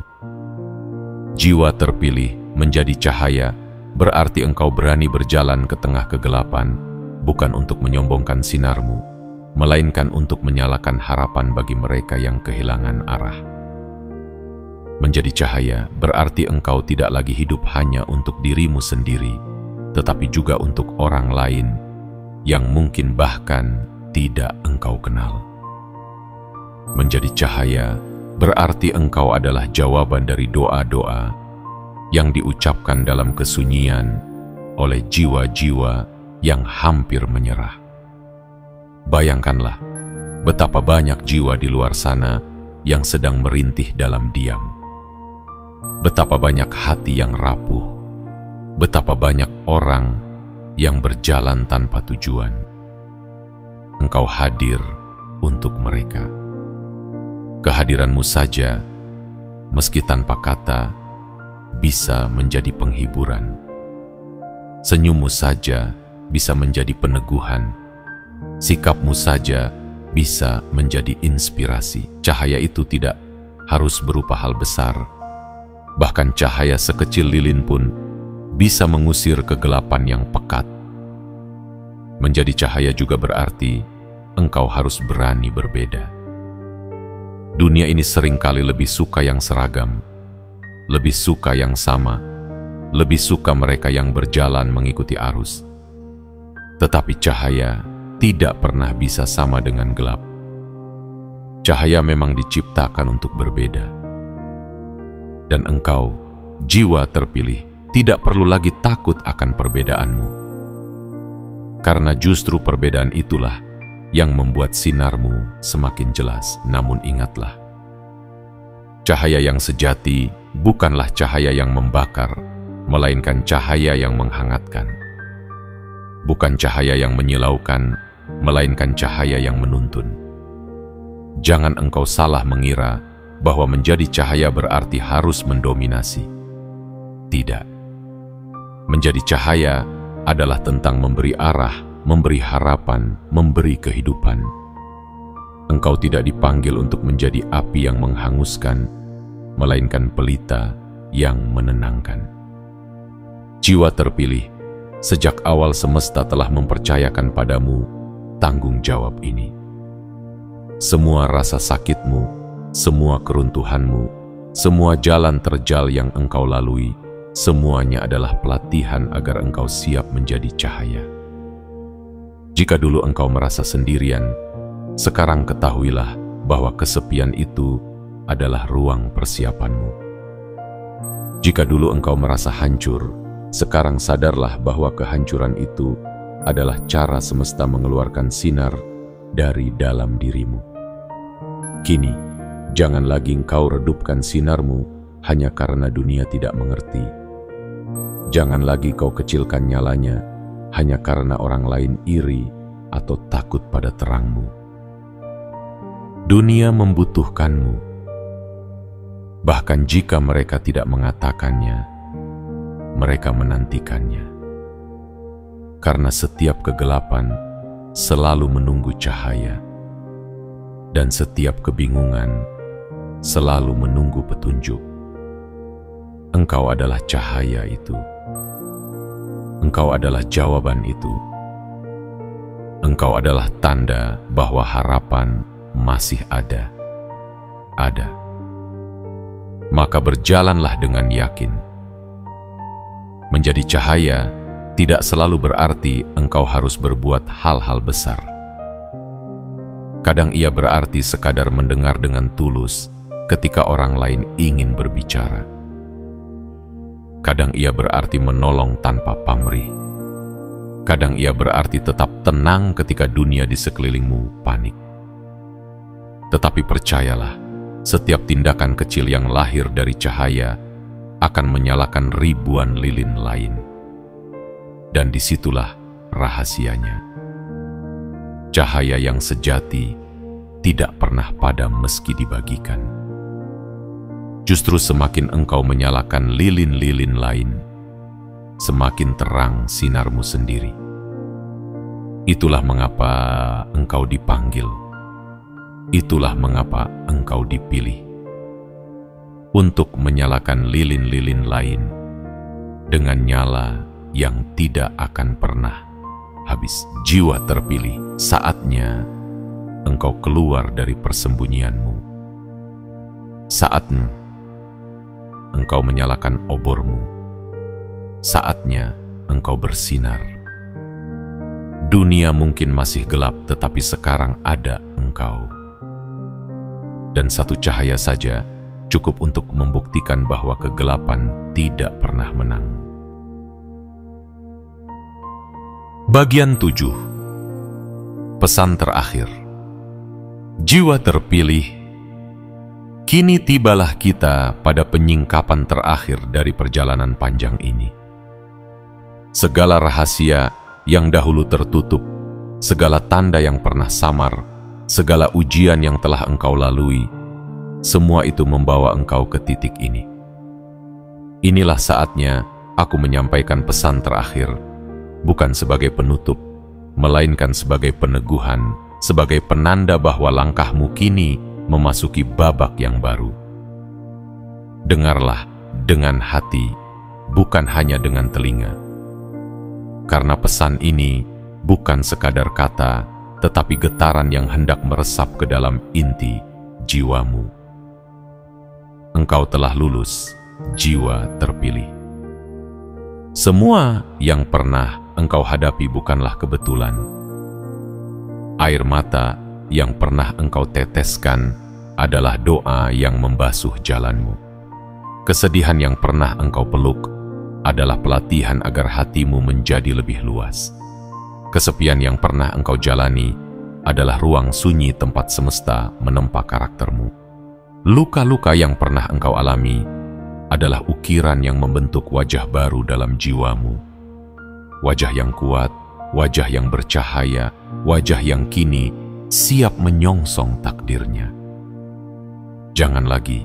Jiwa terpilih menjadi cahaya, berarti engkau berani berjalan ke tengah kegelapan, bukan untuk menyombongkan sinarmu, melainkan untuk menyalakan harapan bagi mereka yang kehilangan arah. Menjadi cahaya berarti engkau tidak lagi hidup hanya untuk dirimu sendiri, tetapi juga untuk orang lain yang mungkin bahkan tidak engkau kenal. Menjadi cahaya berarti engkau adalah jawaban dari doa-doa yang diucapkan dalam kesunyian oleh jiwa-jiwa yang hampir menyerah. Bayangkanlah betapa banyak jiwa di luar sana yang sedang merintih dalam diam. Betapa banyak hati yang rapuh. Betapa banyak orang yang berjalan tanpa tujuan. Engkau hadir untuk mereka. Kehadiranmu saja, meski tanpa kata, bisa menjadi penghiburan. Senyummu saja bisa menjadi peneguhan. Sikapmu saja bisa menjadi inspirasi. Cahaya itu tidak harus berupa hal besar. Bahkan cahaya sekecil lilin pun bisa mengusir kegelapan yang pekat. Menjadi cahaya juga berarti engkau harus berani berbeda. Dunia ini seringkali lebih suka yang seragam, lebih suka yang sama, lebih suka mereka yang berjalan mengikuti arus. Tetapi cahaya tidak pernah bisa sama dengan gelap. Cahaya memang diciptakan untuk berbeda. Dan engkau, jiwa terpilih, tidak perlu lagi takut akan perbedaanmu. Karena justru perbedaan itulah yang membuat sinarmu semakin jelas. Namun ingatlah, cahaya yang sejati bukanlah cahaya yang membakar, melainkan cahaya yang menghangatkan. Bukan cahaya yang menyilaukan, melainkan cahaya yang menuntun. Jangan engkau salah mengira bahwa menjadi cahaya berarti harus mendominasi. Tidak. Menjadi cahaya adalah tentang memberi arah, memberi harapan, memberi kehidupan. Engkau tidak dipanggil untuk menjadi api yang menghanguskan, melainkan pelita yang menenangkan. Jiwa terpilih, sejak awal semesta telah mempercayakan padamu tanggung jawab ini. Semua rasa sakitmu, semua keruntuhanmu, semua jalan terjal yang engkau lalui, semuanya adalah pelatihan agar engkau siap menjadi cahaya. Jika dulu engkau merasa sendirian, sekarang ketahuilah bahwa kesepian itu adalah ruang persiapanmu. Jika dulu engkau merasa hancur, sekarang sadarlah bahwa kehancuran itu adalah cara semesta mengeluarkan sinar dari dalam dirimu. Kini, jangan lagi engkau redupkan sinarmu hanya karena dunia tidak mengerti. Jangan lagi kau kecilkan nyalanya hanya karena orang lain iri atau takut pada terangmu. Dunia membutuhkanmu. Bahkan jika mereka tidak mengatakannya, mereka menantikannya. Karena setiap kegelapan selalu menunggu cahaya, dan setiap kebingungan selalu menunggu petunjuk. Engkau adalah cahaya itu. Engkau adalah jawaban itu. Engkau adalah tanda bahwa harapan masih ada. Ada. Maka berjalanlah dengan yakin. Menjadi cahaya tidak selalu berarti engkau harus berbuat hal-hal besar. Kadang ia berarti sekadar mendengar dengan tulus ketika orang lain ingin berbicara. Kadang ia berarti menolong tanpa pamrih. Kadang ia berarti tetap tenang ketika dunia di sekelilingmu panik. Tetapi percayalah, setiap tindakan kecil yang lahir dari cahaya akan menyalakan ribuan lilin lain. Dan disitulah rahasianya. Cahaya yang sejati tidak pernah padam meski dibagikan. Justru semakin engkau menyalakan lilin-lilin lain, semakin terang sinarmu sendiri. Itulah mengapa engkau dipanggil. Itulah mengapa engkau dipilih. Untuk menyalakan lilin-lilin lain dengan nyala yang tidak akan pernah habis. Jiwa terpilih, saatnya engkau keluar dari persembunyianmu. Saatnya engkau menyalakan obormu. Saatnya engkau bersinar. Dunia mungkin masih gelap, tetapi sekarang ada engkau. Dan satu cahaya saja cukup untuk membuktikan bahwa kegelapan tidak pernah menang. Bagian 7. Pesan terakhir. Jiwa terpilih. Kini tibalah kita pada penyingkapan terakhir dari perjalanan panjang ini. Segala rahasia yang dahulu tertutup, segala tanda yang pernah samar, segala ujian yang telah engkau lalui, semua itu membawa engkau ke titik ini. Inilah saatnya aku menyampaikan pesan terakhir, bukan sebagai penutup, melainkan sebagai peneguhan, sebagai penanda bahwa langkahmu kini memasuki babak yang baru. Dengarlah dengan hati, bukan hanya dengan telinga. Karena pesan ini bukan sekadar kata, tetapi getaran yang hendak meresap ke dalam inti jiwamu. Engkau telah lulus, jiwa terpilih. Semua yang pernah engkau hadapi bukanlah kebetulan. Air mata yang pernah engkau teteskan adalah doa yang membasuh jalanmu. Kesedihan yang pernah engkau peluk adalah pelatihan agar hatimu menjadi lebih luas. Kesepian yang pernah engkau jalani adalah ruang sunyi tempat semesta menempa karaktermu. Luka-luka yang pernah engkau alami adalah ukiran yang membentuk wajah baru dalam jiwamu. Wajah yang kuat, wajah yang bercahaya, wajah yang kini siap menyongsong takdirnya. Jangan lagi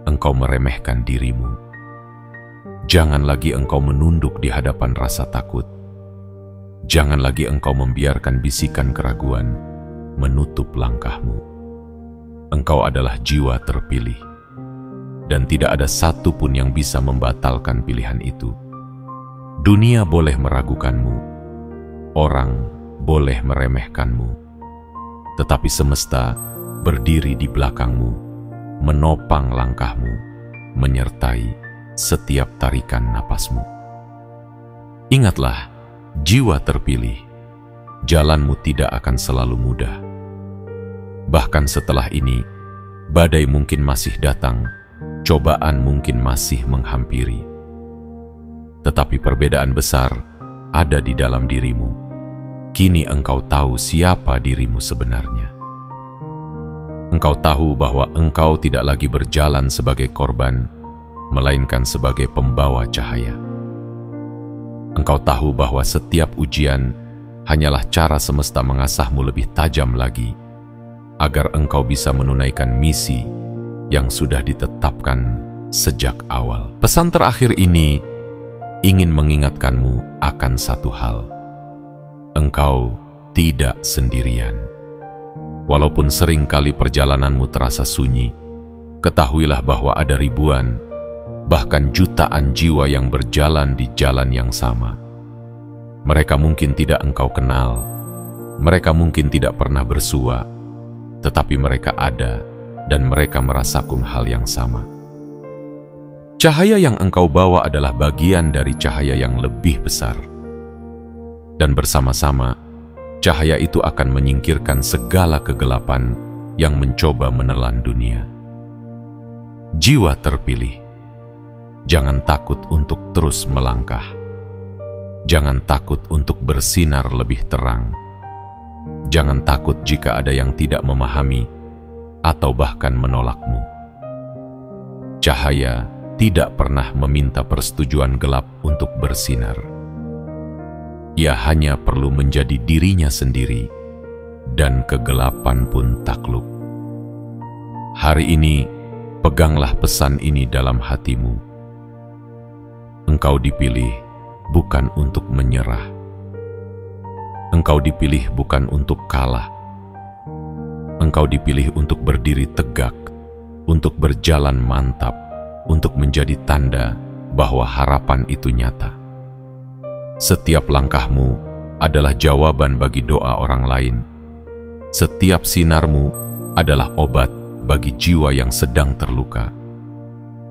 engkau meremehkan dirimu. Jangan lagi engkau menunduk di hadapan rasa takut. Jangan lagi engkau membiarkan bisikan keraguan menutup langkahmu. Engkau adalah jiwa terpilih, dan tidak ada satu pun yang bisa membatalkan pilihan itu. Dunia boleh meragukanmu, orang boleh meremehkanmu, tetapi semesta berdiri di belakangmu, menopang langkahmu, menyertai setiap tarikan napasmu. Ingatlah, jiwa terpilih, jalanmu tidak akan selalu mudah. Bahkan setelah ini, badai mungkin masih datang, cobaan mungkin masih menghampiri. Tetapi perbedaan besar ada di dalam dirimu. kini engkau tahu siapa dirimu sebenarnya. Engkau tahu bahwa engkau tidak lagi berjalan sebagai korban, melainkan sebagai pembawa cahaya. Engkau tahu bahwa setiap ujian hanyalah cara semesta mengasahmu lebih tajam lagi, agar engkau bisa menunaikan misi yang sudah ditetapkan sejak awal. Pesan terakhir ini ingin mengingatkanmu akan satu hal. Engkau tidak sendirian. Walaupun seringkali perjalananmu terasa sunyi, ketahuilah bahwa ada ribuan, bahkan jutaan jiwa yang berjalan di jalan yang sama. Mereka mungkin tidak engkau kenal, mereka mungkin tidak pernah bersua, tetapi mereka ada dan mereka merasakan hal yang sama. Cahaya yang engkau bawa adalah bagian dari cahaya yang lebih besar. Dan bersama-sama, cahaya itu akan menyingkirkan segala kegelapan yang mencoba menelan dunia. Jiwa terpilih, jangan takut untuk terus melangkah. Jangan takut untuk bersinar lebih terang. Jangan takut jika ada yang tidak memahami atau bahkan menolakmu. Cahaya tidak pernah meminta persetujuan gelap untuk bersinar. Ia hanya perlu menjadi dirinya sendiri, dan kegelapan pun takluk. Hari ini, peganglah pesan ini dalam hatimu. Engkau dipilih bukan untuk menyerah. Engkau dipilih bukan untuk kalah. Engkau dipilih untuk berdiri tegak, untuk berjalan mantap, untuk menjadi tanda bahwa harapan itu nyata. Setiap langkahmu adalah jawaban bagi doa orang lain. Setiap sinarmu adalah obat bagi jiwa yang sedang terluka.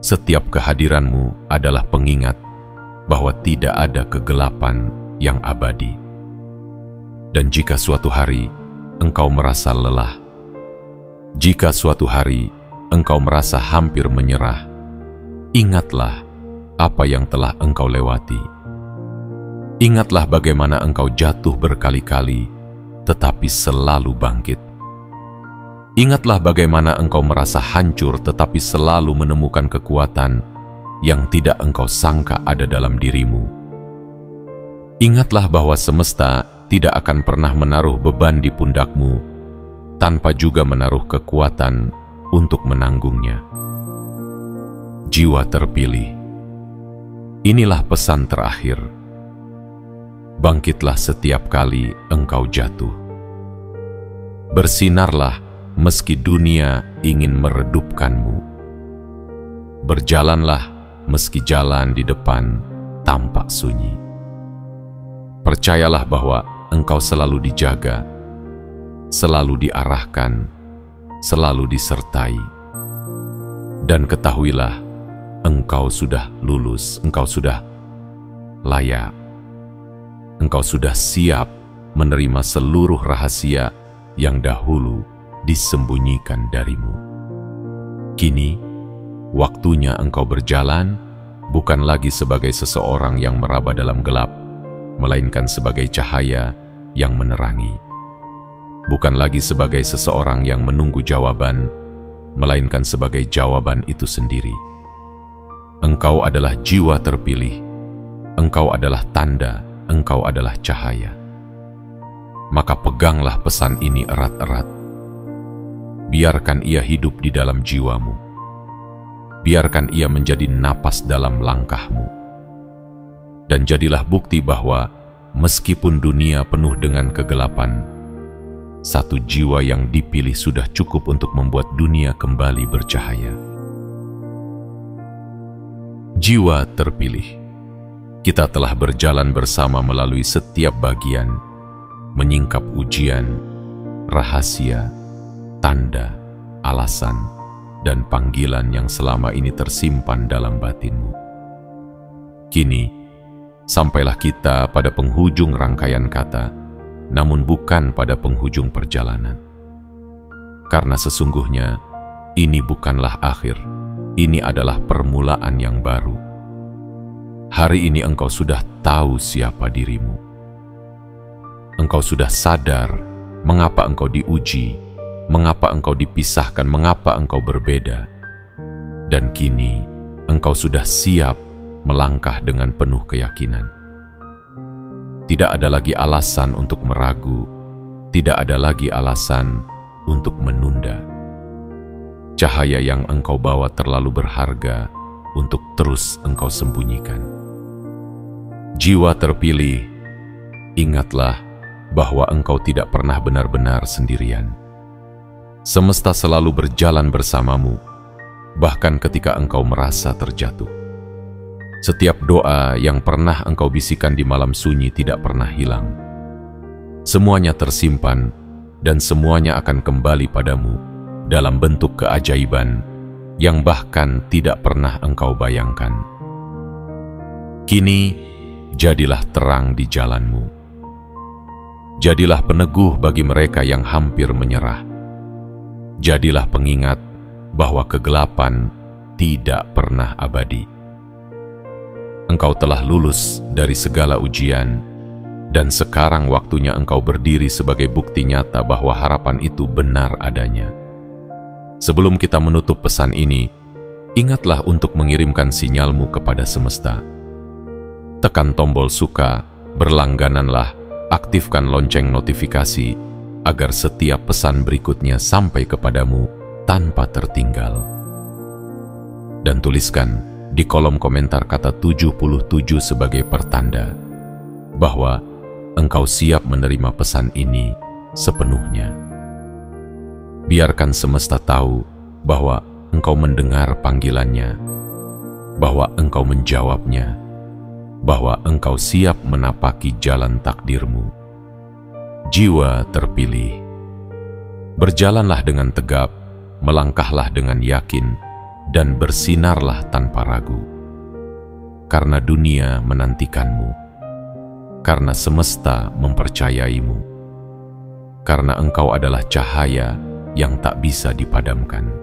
Setiap kehadiranmu adalah pengingat bahwa tidak ada kegelapan yang abadi. Dan jika suatu hari engkau merasa lelah, jika suatu hari engkau merasa hampir menyerah, ingatlah apa yang telah engkau lewati. Ingatlah bagaimana engkau jatuh berkali-kali, tetapi selalu bangkit. Ingatlah bagaimana engkau merasa hancur, tetapi selalu menemukan kekuatan yang tidak engkau sangka ada dalam dirimu. Ingatlah bahwa semesta tidak akan pernah menaruh beban di pundakmu, tanpa juga menaruh kekuatan untuk menanggungnya. Jiwa terpilih, inilah pesan terakhir. Bangkitlah setiap kali engkau jatuh. Bersinarlah meski dunia ingin meredupkanmu. Berjalanlah meski jalan di depan tampak sunyi. Percayalah bahwa engkau selalu dijaga, selalu diarahkan, selalu disertai. Dan ketahuilah, engkau sudah lulus, engkau sudah layak, engkau sudah siap menerima seluruh rahasia yang dahulu disembunyikan darimu. Kini, waktunya engkau berjalan bukan lagi sebagai seseorang yang meraba dalam gelap, melainkan sebagai cahaya yang menerangi. Bukan lagi sebagai seseorang yang menunggu jawaban, melainkan sebagai jawaban itu sendiri. Engkau adalah jiwa terpilih, engkau adalah tanda, engkau adalah cahaya. Maka peganglah pesan ini erat-erat. Biarkan ia hidup di dalam jiwamu. Biarkan ia menjadi napas dalam langkahmu. Dan jadilah bukti bahwa meskipun dunia penuh dengan kegelapan, satu jiwa yang dipilih sudah cukup untuk membuat dunia kembali bercahaya. Jiwa terpilih, kita telah berjalan bersama melalui setiap bagian, menyingkap ujian, rahasia, tanda, alasan, dan panggilan yang selama ini tersimpan dalam batinmu. Kini, sampailah kita pada penghujung rangkaian kata, namun bukan pada penghujung perjalanan. Karena sesungguhnya, ini bukanlah akhir, ini adalah permulaan yang baru. Hari ini engkau sudah tahu siapa dirimu. engkau sudah sadar mengapa engkau diuji, mengapa engkau dipisahkan, mengapa engkau berbeda. Dan kini engkau sudah siap melangkah dengan penuh keyakinan. Tidak ada lagi alasan untuk meragu, tidak ada lagi alasan untuk menunda. Cahaya yang engkau bawa terlalu berharga untuk terus engkau sembunyikan. Jiwa terpilih, ingatlah bahwa engkau tidak pernah benar-benar sendirian. Semesta selalu berjalan bersamamu, bahkan ketika engkau merasa terjatuh. Setiap doa yang pernah engkau bisikan di malam sunyi tidak pernah hilang. Semuanya tersimpan dan semuanya akan kembali padamu dalam bentuk keajaiban yang bahkan tidak pernah engkau bayangkan. Kini, jadilah terang di jalanmu. Jadilah peneguh bagi mereka yang hampir menyerah. Jadilah pengingat bahwa kegelapan tidak pernah abadi. Engkau telah lulus dari segala ujian, dan sekarang waktunya engkau berdiri sebagai bukti nyata bahwa harapan itu benar adanya. Sebelum kita menutup pesan ini, ingatlah untuk mengirimkan sinyalmu kepada semesta. Tekan tombol suka, berlanggananlah, aktifkan lonceng notifikasi, agar setiap pesan berikutnya sampai kepadamu tanpa tertinggal. Dan tuliskan di kolom komentar kata 77 sebagai pertanda bahwa engkau siap menerima pesan ini sepenuhnya. Biarkan semesta tahu bahwa engkau mendengar panggilannya, bahwa engkau menjawabnya, bahwa engkau siap menapaki jalan takdirmu. Jiwa terpilih, berjalanlah dengan tegap, melangkahlah dengan yakin, dan bersinarlah tanpa ragu. Karena dunia menantikanmu, karena semesta mempercayaimu, karena engkau adalah cahaya yang tak bisa dipadamkan.